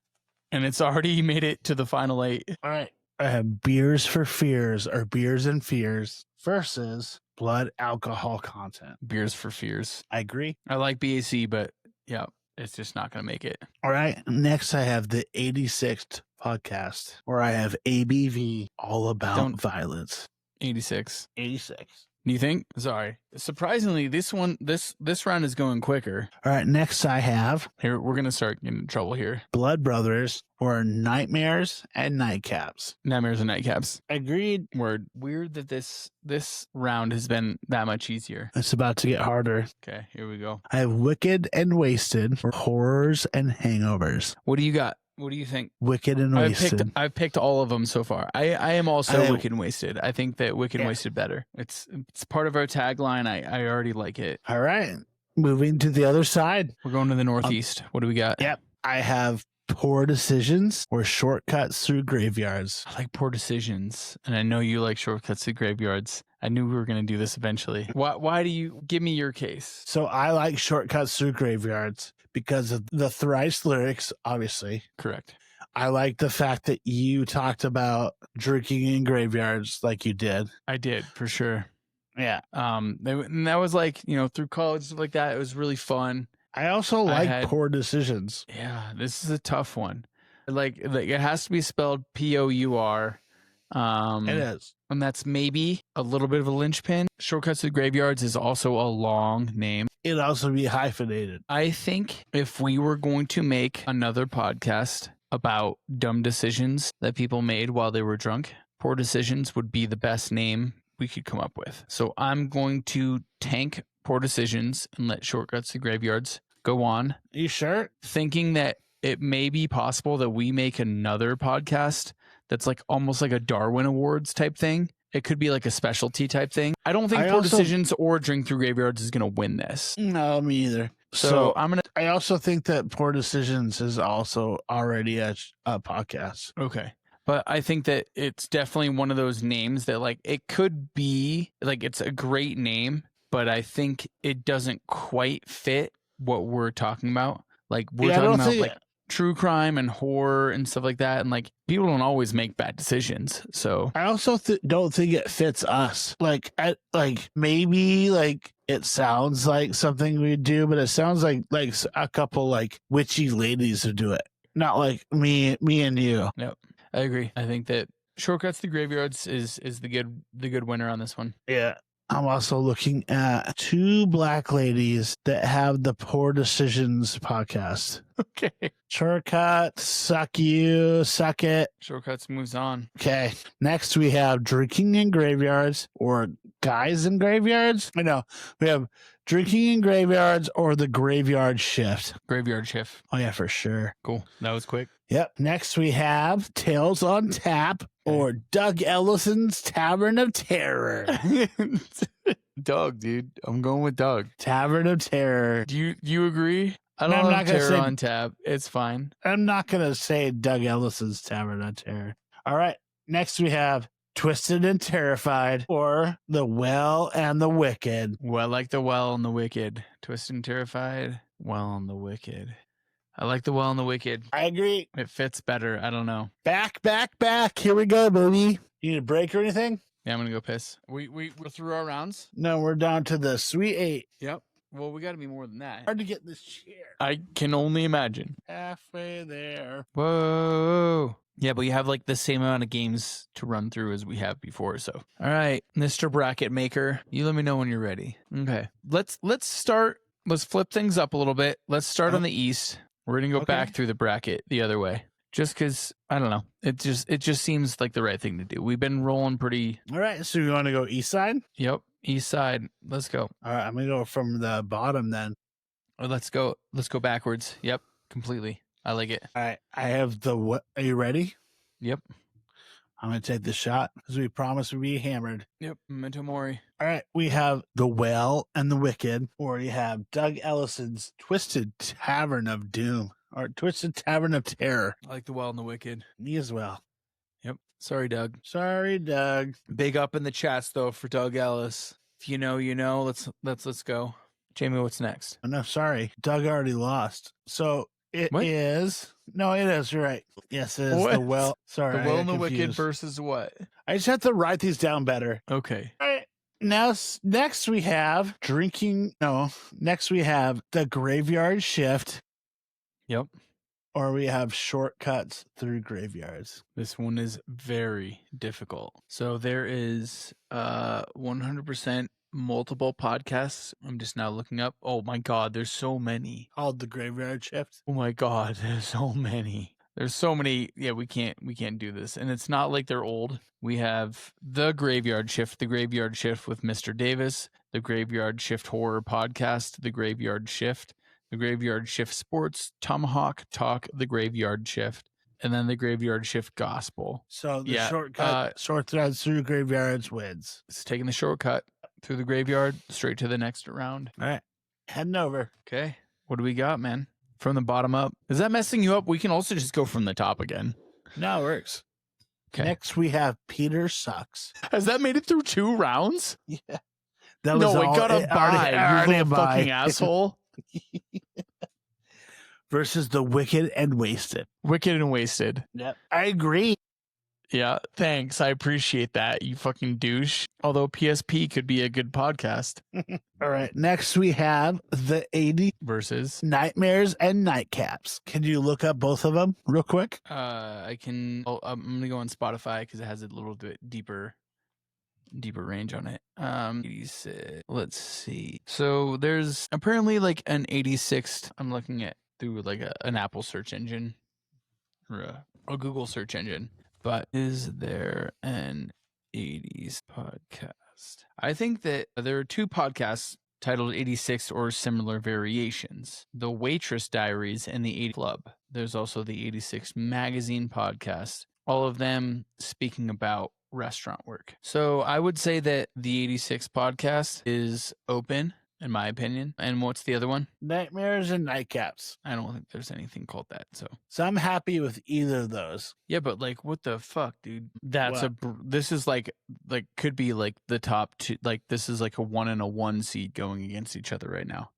And it's already made it to the final 8. All right. I have Beers for Fears or Beers and Fears versus Blood Alcohol Content. Beers for Fears. I agree. I like BAC, but yeah, it's just not going to make it. All right. Next, I have the 86th podcast where I have ABV, All About Violence. 86. 86. Do you think? Sorry. Surprisingly, this round is going quicker. All right. Next, I have here. We're gonna start getting in trouble here. Blood Brothers or Nightmares and Nightcaps. Nightmares and Nightcaps. Agreed. Word. Weird that this round has been that much easier. It's about to get harder. Okay, here we go. I have Wicked and Wasted or Horrors and Hangovers. What do you got? What do you think? Wicked and Wasted. I've picked all of them so far. I am also Wicked and Wasted. I think that Wicked and Wasted better. It's part of our tagline. I already like it. All right. Moving to the other side. We're going to the Northeast. What do we got? Yep. I have Poor Decisions or Shortcuts Through Graveyards. I like Poor Decisions. And I know you like Shortcuts Through Graveyards. I knew we were going to do this eventually. Why do you give me your case? So I like Shortcuts Through Graveyards because of the thrice lyrics, obviously. Correct. I like the fact that you talked about drinking in graveyards like you did. I did, for sure. Yeah. And that was like, through college, stuff like that. It was really fun. I also like Poor Decisions. Yeah, this is a tough one. Like it has to be spelled Pour. It is. And that's maybe a little bit of a linchpin. Shortcuts to Graveyards is also a long name. It'd also be hyphenated. I think if we were going to make another podcast about dumb decisions that people made while they were drunk, Poor Decisions would be the best name we could come up with. So I'm going to tank Poor Decisions and let Shortcuts to Graveyards go on. You sure? Thinking that it may be possible that we make another podcast that's like almost like a Darwin Awards type thing. It could be like a specialty type thing. I don't think Poor Decisions or Drink Through Graveyards is going to win this. No, me either. So I also think that Poor Decisions is also already a podcast. Okay. But I think that it's definitely one of those names that like it could be like it's a great name, but I think it doesn't quite fit what we're talking about. Like we're talking about like true crime and horror and stuff like that. And like people don't always make bad decisions. So I also don't think it fits us. Like maybe like it sounds like something we do, but it sounds like a couple like witchy ladies who do it. Not like me and you. Yep. I agree. I think that Shortcuts to Graveyards is the good winner on this one. Yeah. I'm also looking at 2 black ladies that have the Poor Decisions podcast. Okay. Shortcut, suck it. Shortcuts moves on. Okay. Next we have Drinking in Graveyards or Guys in Graveyards. I know. We have Drinking in Graveyards or The Graveyard Shift. Graveyard Shift. Oh yeah, for sure. Cool. That was quick. Yep. Next we have Tales on Tap or Doug Ellison's Tavern of Terror. Doug, dude. I'm going with Doug. Tavern of Terror. Do you agree? I don't have Terror on Tap. It's fine. I'm not going to say Doug Ellison's Tavern of Terror. All right. Next we have Twisted and Terrified or The Well and the Wicked. Well, I like The Well and the Wicked. Twisted and Terrified, Well and the Wicked. I like The Well and the Wicked. I agree. It fits better. I don't know. Back. Here we go, baby. You need a break or anything? Yeah, I'm going to go piss. We're through our rounds? No, we're down to the Sweet 8. Yep. Well, we got to be more than that. Hard to get in this chair. I can only imagine. Halfway there. Whoa. Yeah, but you have like the same amount of games to run through as we have before. So, all right, Mr. Bracket Maker, you let me know when you're ready. Okay, let's start. Let's flip things up a little bit. Let's start on the East. We're gonna go back through the bracket the other way, just because I don't know. It just seems like the right thing to do. We've been rolling pretty. All right, so you want to go East side? Yep, East side. Let's go. All right, I'm gonna go from the bottom then. Or let's go backwards. Yep, completely. I like it. All right, I have the what? Are you ready? Yep. I'm going to take the shot because we promised we'd be hammered. Yep. Memento Mori. All right, we have The Well and the Wicked, or you have Doug Ellison's Twisted Tavern of Doom, or Twisted Tavern of Terror. I like The Well and the Wicked. Me as well. Yep. Sorry, Doug. Sorry, Doug. Big up in the chats though for Doug Ellis. If you know, you know. Let's go. Jamie, what's next? Oh, no, sorry. Doug already lost. So it is. No, it is. You're right. Yes, it is. What? The Well. Sorry. The Well and the Wicked versus what? I just have to write these down better. Okay. All right. Now, next we have Next we have The Graveyard Shift. Yep. Or we have Shortcuts Through Graveyards. This one is very difficult. So there is 100% multiple podcasts. I'm just now looking up. Oh my God, there's so many. Called The Graveyard Shift. Oh my God, there's so many. There's so many. Yeah, we can't do this. And it's not like they're old. We have The Graveyard Shift, The Graveyard Shift with Mr. Davis, The Graveyard Shift Horror Podcast, The Graveyard Shift, The Graveyard Shift Sports, Tomahawk Talk, The Graveyard Shift, and then The Graveyard Shift Gospel. So the shortcut, short threads through graveyards wins. It's taking the shortcut through the graveyard straight to the next round. All right. Heading over. Okay. What do we got, man? From the bottom up. Is that messing you up? We can also just go from the top again. No, it works. Okay. Next, we have Peter Sucks. Has that made it through 2 rounds? Yeah. It got a bye. You little fucking asshole. Versus The Wicked and Wasted. Wicked and Wasted. Yep. I agree. Yeah, thanks. I appreciate that, you fucking douche. Although PSP could be a good podcast. All right. Next, we have The 80 versus Nightmares and Nightcaps. Can you look up both of them real quick? I can. I'm going to go on Spotify because it has a little bit deeper range on it. 86. Let's see. So there's apparently like an 86th. I'm looking at through like an Apple search engine or a Google search engine. But is there an 80s podcast? I think that there are 2 podcasts titled 86 or similar variations. The Waitress Diaries and the 80 Club. There's also the 86 Magazine podcast. All of them speaking about restaurant work. So I would say that the 86 podcast is open, in my opinion. And what's the other one? Nightmares and Nightcaps. I don't think there's anything called that. So I'm happy with either of those. yeah, but like, what the fuck, dude? This is like could be like the top 2. Like this is like a 1 and a 1 seed going against each other right now.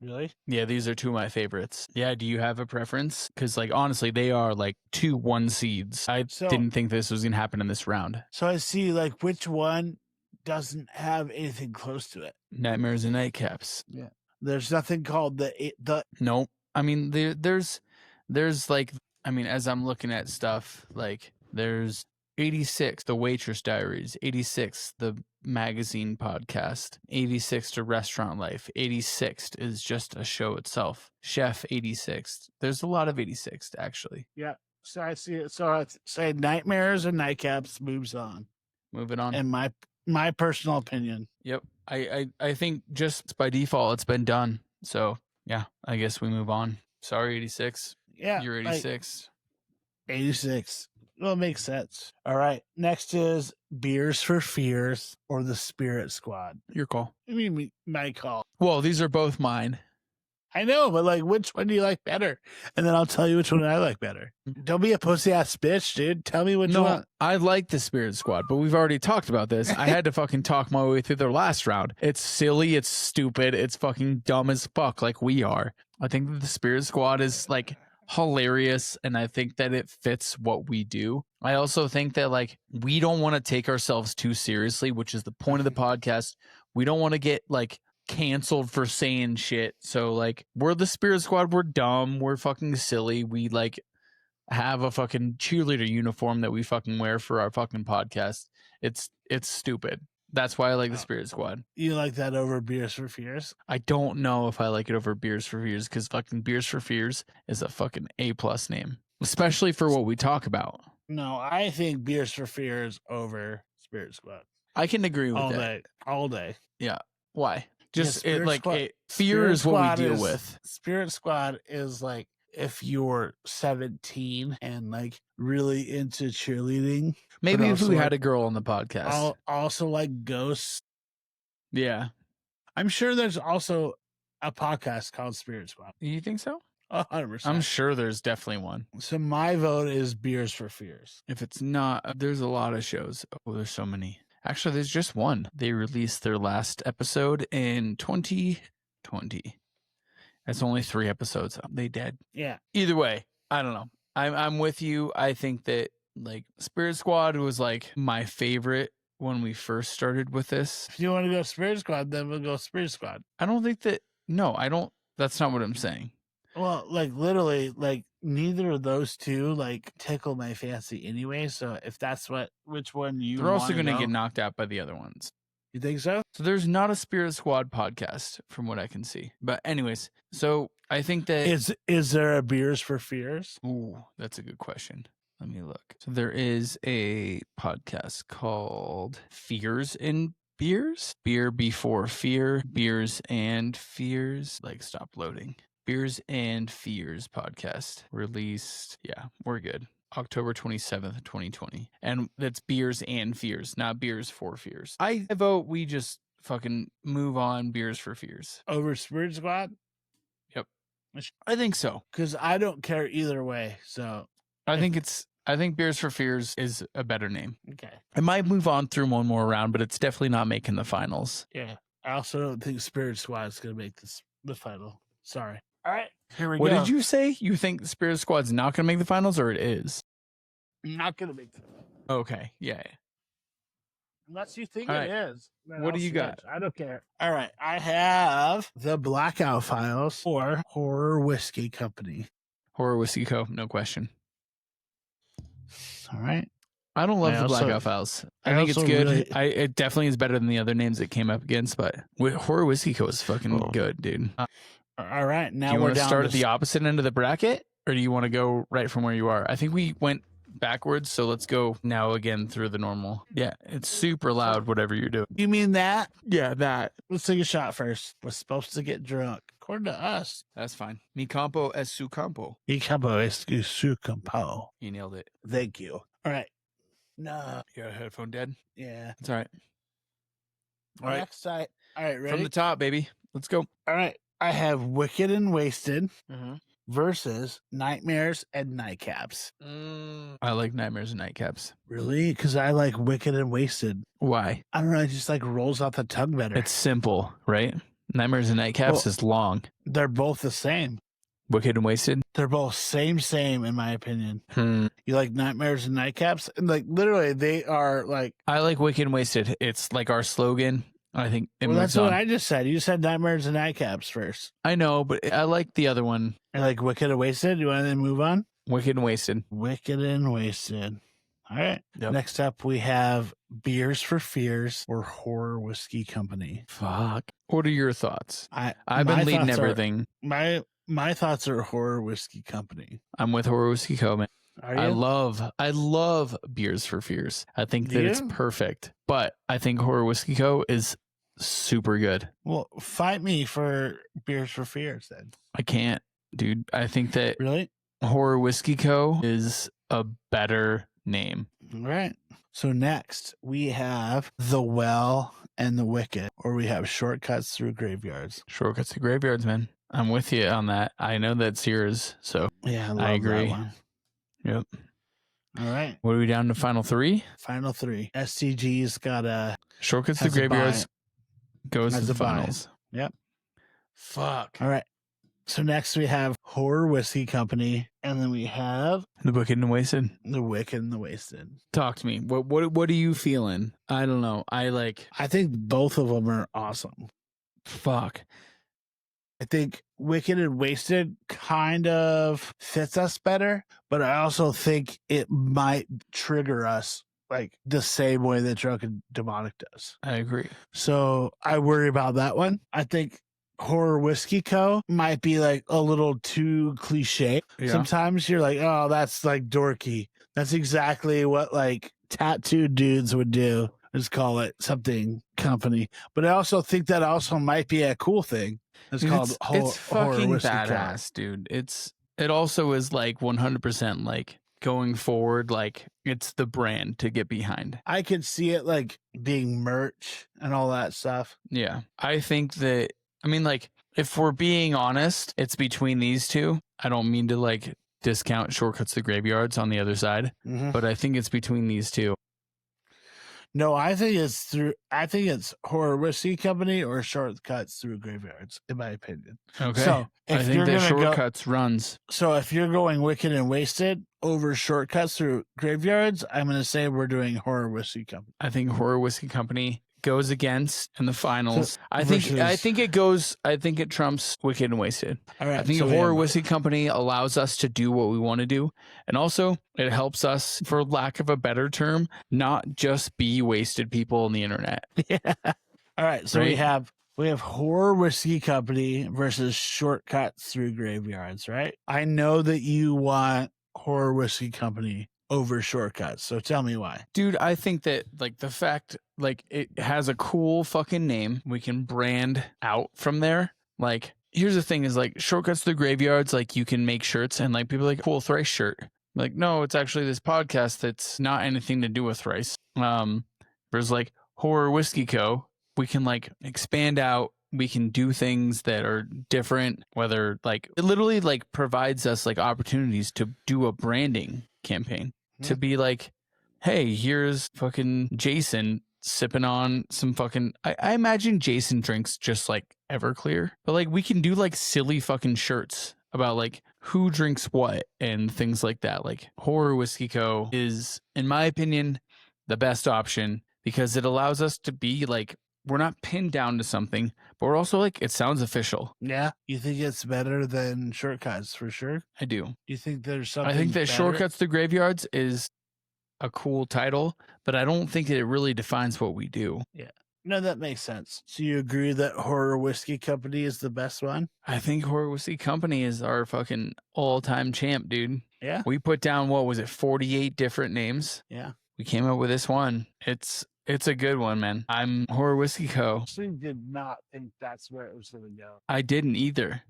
Really? Yeah, these are 2 of my favorites. Yeah, do you have a preference? Because like honestly, they are like 2 1 seeds. I didn't think this was gonna happen in this round. So I see like which one doesn't have anything close to it. Nightmares and Nightcaps. Yeah. There's nothing called the Nope. I mean there's like, I mean, as I'm looking at stuff, like there's 86, The Waitress Diaries, 86, the magazine podcast, 86 to Restaurant Life, 86 is just a show itself. Chef 86. There's a lot of 86 actually. Yeah. So I see it. So I say Nightmares and Nightcaps moves on. Moving on. In my personal opinion. Yep. I think just by default it's been done. So yeah, I guess we move on. Sorry, 86. Yeah. You're 86. 86. Well, it makes sense. All right. Next is Beers for Fears or the Spirit Squad. Your call. I mean, my call. Well, these are both mine. I know, but like, which one do you like better? And then I'll tell you which one I like better. Don't be a pussy ass bitch, dude. Tell me what you want. I like the Spirit Squad, but we've already talked about this. I had to fucking talk my way through the last round. It's silly. It's stupid. It's fucking dumb as fuck, like we are. I think that the Spirit Squad is like hilarious, and I think that it fits what we do. I also think that like we don't want to take ourselves too seriously, which is the point of the podcast. We don't want to get like canceled for saying shit. So like, we're the Spirit Squad. We're dumb. We're fucking silly. We like have a fucking cheerleader uniform that we fucking wear for our fucking podcast. It's stupid. That's why I like the Spirit Squad. You like that over Beers for Fears? I don't know if I like it over Beers for Fears, because fucking Beers for Fears is a fucking A+ name, especially for what we talk about. No, I think Beers for Fears over Spirit Squad. I can agree with that. All day. All day. Yeah. Why? Just Yeah, fear is what we deal with. Spirit Squad is like if you're 17 and like really into cheerleading. Maybe if we had a girl on the podcast. Also like ghosts. Yeah. I'm sure there's also a podcast called Spirit Squad. You think so? 100%. I'm sure there's definitely one. So my vote is Beers for Fears. If it's not, there's a lot of shows. Oh, there's so many. Actually, there's just one. They released their last episode in 2020. That's only 3 episodes. They dead. Yeah. Either way, I don't know. I'm with you. I think that like Spirit Squad was like my favorite when we first started with this. If you want to go Spirit Squad, then we'll go Spirit Squad. I don't think that. No, I don't. That's not what I'm saying. Well, like literally, like neither of those two like tickle my fancy anyway. So if that's which one you, they're also going to get knocked out by the other ones. You think so? So there's not a Spirit Squad podcast from what I can see. But anyways, so I think that is there a Beers for Fears? Ooh, that's a good question. Let me look. So there is a podcast called Fears and Beers. Beer before fear. Beers and fears. Like stop loading. Beers and Fears podcast released. Yeah, we're good. October 27th, 2020. And that's Beers and Fears, not Beers for Fears. I vote we just fucking move on Beers for Fears. Over Spirit Squad? Yep. I think so. Because I don't care either way. So I think Beers for Fears is a better name. Okay. I might move on through one more round, but it's definitely not making the finals. Yeah. I also don't think Spirit Squad is going to make the final. Sorry. All right, here we go. What did you say? You think the Spirit Squad's not going to make the finals, or it is? Not going to make the finals. Okay, yeah. Unless you think it is. What do you got? I don't care. All right, I have the Blackout Files or Horror Whiskey Company. Horror Whiskey Co., no question. All right. I don't love the Blackout Files. I think it's good. It definitely is better than the other names it came up against, but Horror Whiskey Co. is fucking good, dude. All right, now do you we're want to down start at the opposite end of the bracket, or do you want to go right from where you are? I think we went backwards, so let's go now again through the normal. Yeah, it's super loud, whatever you're doing. You mean that? Yeah, that. Let's take a shot first. We're supposed to get drunk. According to us. That's fine. Mi campo es su campo. Mi campo es su campo. You nailed it. Thank you. All right. No. You got a headphone dead? Yeah. It's all right. All right. Next side. All right, ready? From the top, baby. Let's go. All right. I have Wicked and Wasted versus Nightmares and Nightcaps. I like Nightmares and Nightcaps. Really? Because I like Wicked and Wasted. Why? I don't know. It just like rolls off the tongue better. It's simple, right? Nightmares and Nightcaps is long. They're both the same. Wicked and Wasted? They're both same in my opinion. You like Nightmares and Nightcaps? And like literally they are like... I like Wicked and Wasted. It's like our slogan. I think that's what I just said. You said Nightmares and Nightcaps first. I know, but I like the other one. I like Wicked and Wasted. You want to move on? Wicked and Wasted. Wicked and Wasted. All right. Yep. Next up, we have Beers for Fears or Horror Whiskey Company. Fuck. What are your thoughts? I've been leading everything. My thoughts are Horror Whiskey Company. I'm with Horror Whiskey Co. Man. Are you? I love Beers for Fears. I think that it's perfect, but I think Horror Whiskey Co. is super good. Well, fight me for Beers for Fears then. I can't, dude. I think that really Horror Whiskey Co. is a better name. All right. So next we have The Well and the Wicked, or we have Shortcuts Through Graveyards. Shortcuts Through Graveyards, man. I'm with you on that. I know that's yours, so yeah, I agree. That one. Yep. All right. What are we down to? Final three. Final three. STG's got a Shortcuts Through Graveyards goes to the finals. Yep. Fuck. All right. So next we have Horror Whiskey Company, and then we have The Wicked and the Wasted. The Wicked and the Wasted. Talk to me. What are you feeling? I don't know. I think both of them are awesome. Fuck. I think Wicked and Wasted kind of fits us better, but I also think it might trigger us like the same way that Drunken Demonic does. I agree. So I worry about that one. I think Horror Whiskey Co. might be like a little too cliche. Yeah. Sometimes you're like, oh, that's like dorky. That's exactly what like tattooed dudes would do, is call it something company. But I also think that also might be a cool thing. It's called it's fucking Horror Whiskey badass, dude. It also is like 100% like going forward, like it's the brand to get behind. I could see it like being merch and all that stuff. Yeah. I think that, I mean, like, if we're being honest, it's between these two. I don't mean to like discount Shortcuts to Graveyards on the other side, but I think it's between these two. No, I think it's Horror Whiskey Company or Shortcuts Through Graveyards, in my opinion. Okay. So I think that Shortcuts runs. So if you're going Wicked and Wasted over Shortcuts Through Graveyards, I'm going to say we're doing Horror Whiskey Company. I think Horror Whiskey Company goes against in the finals. I think it trumps Wicked and Wasted. All right, I think Horror Whiskey Company allows us to do what we want to do, and also it helps us, for lack of a better term, not just be wasted people on the internet. Yeah. All right, so Right? we have Horror Whiskey Company versus Shortcuts Through Graveyards, right? I know that you want Horror Whiskey Company over Shortcuts, so tell me why. Dude, I think that like the fact like it has a cool fucking name, we can brand out from there. Like, here's the thing is like Shortcuts Through Graveyards, like you can make shirts and like people are like, cool Thrice shirt. Like, no, it's actually this podcast that's not anything to do with Thrice. There's like Horror Whiskey Co. We can like expand out. We can do things that are different, whether like it literally like provides us like opportunities to do a branding campaign, to be like, hey, here's fucking Jason sipping on some fucking, I imagine Jason drinks just like Everclear, but like we can do like silly fucking shirts about like who drinks what and things like that. Like Horror Whiskey Co. is, in my opinion, the best option because it allows us to be like, we're not pinned down to something, but we're also like, it sounds official. Yeah. You think it's better than Shortcuts for sure? I do. You think there's something I think that better? Shortcuts to Graveyards is a cool title, but I don't think that it really defines what we do. Yeah. No, that makes sense. So you agree that Horror Whiskey Company is the best one? I think Horror Whiskey Company is our fucking all-time champ, dude. Yeah. We put down, what was it, 48 different names? Yeah. We came up with this one. It's a good one, man. I'm Horror Whiskey Co. I actually did not think that's where it was going to go. I didn't either.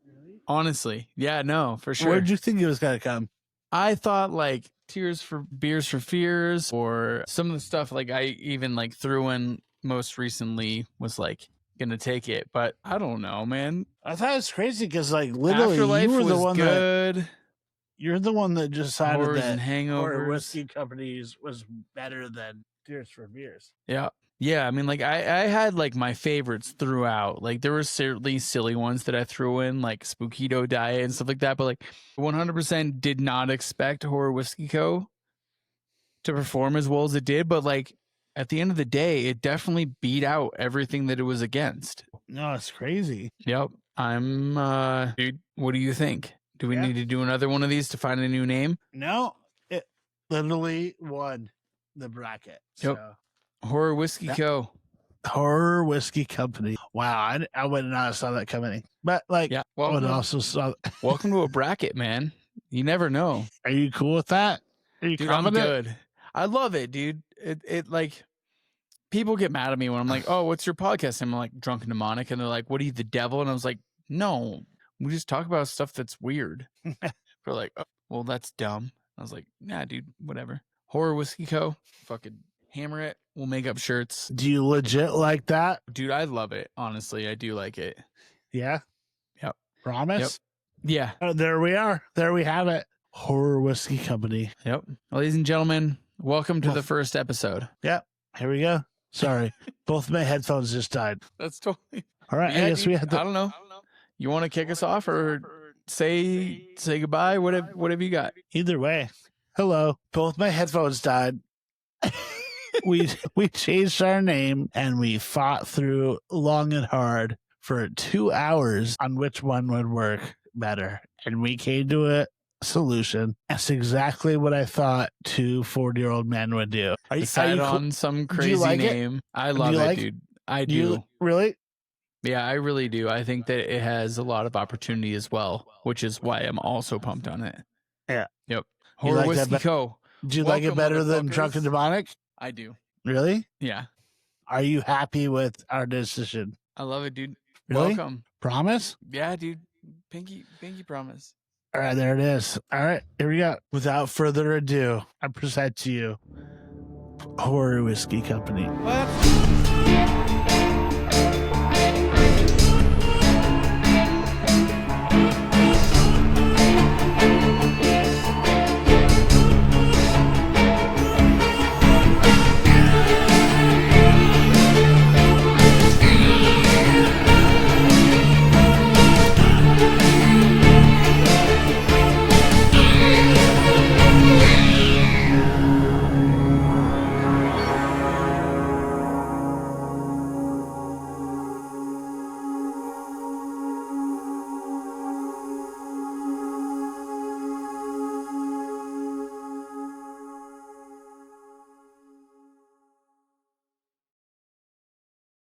Really? Honestly. Yeah, no, for sure. Where did you think it was going to come? I thought like Beers for Fears, or some of the stuff like I even like threw in most recently was like gonna take it, but I don't know, man. I thought it was crazy because like literally Afterlife you were the was one good. you're the one that decided Horrors that and Hangovers. Horror Whiskey Companies was better than Tears for Fears. Yeah. Yeah, I mean, like, I had, like, my favorites throughout. Like, there were certainly silly ones that I threw in, like Spookito Diet and stuff like that, but, like, 100% did not expect Horror Whiskey Co. to perform as well as it did, but, like, at the end of the day, it definitely beat out everything that it was against. No, it's crazy. Yep. I'm, dude, what do you think? Do we need to do another one of these to find a new name? No, it literally won the bracket. Yep. So. Horror Whiskey Co. Horror Whiskey Company. Wow, I would not have saw that coming. But like, yeah, I would also saw. Welcome to a bracket, man. You never know. Are you cool with that? Are you dude, confident? I'm good. I love it, dude. It like, people get mad at me when I'm like, oh, what's your podcast? And I'm like, Drunken Demonic, and they're like, what are you, the devil? And I was like, no, we just talk about stuff that's weird. They're like, oh, well, that's dumb. I was like, nah, dude, whatever. Horror Whiskey Co. Fucking hammer it. We'll make up shirts. Do you legit like that? Dude, I love it. Honestly, I do like it. Yeah? Yep. Promise? Yep. Yeah. There we are. There we have it. Horror Whiskey Company. Yep. Ladies and gentlemen, welcome to the first episode. Yep. Here we go. Sorry. Both my headphones just died. That's totally... All right. I guess we had to... I don't know. You want to kick us off or say goodbye? Whatever you got. Either way. Hello. Both my headphones died. we changed our name and we fought through long and hard for 2 hours on which one would work better. And we came to a solution. That's exactly what I thought 2 40-year-old men would do. Decide on some crazy name. I love it, dude. I do. Really? Yeah, I really do. I think that it has a lot of opportunity as well, which is why I'm also pumped on it. Yeah. Yep. Horror Whiskey Co. Do you like it better than Drunken Demonic? I do. Really? Yeah. Are you happy with our decision? I love it, dude. Really? Welcome. Promise? Yeah, dude. Pinky promise. All right, there it is. All right, here we go. Without further ado, I present to you Horror Whiskey Company. What?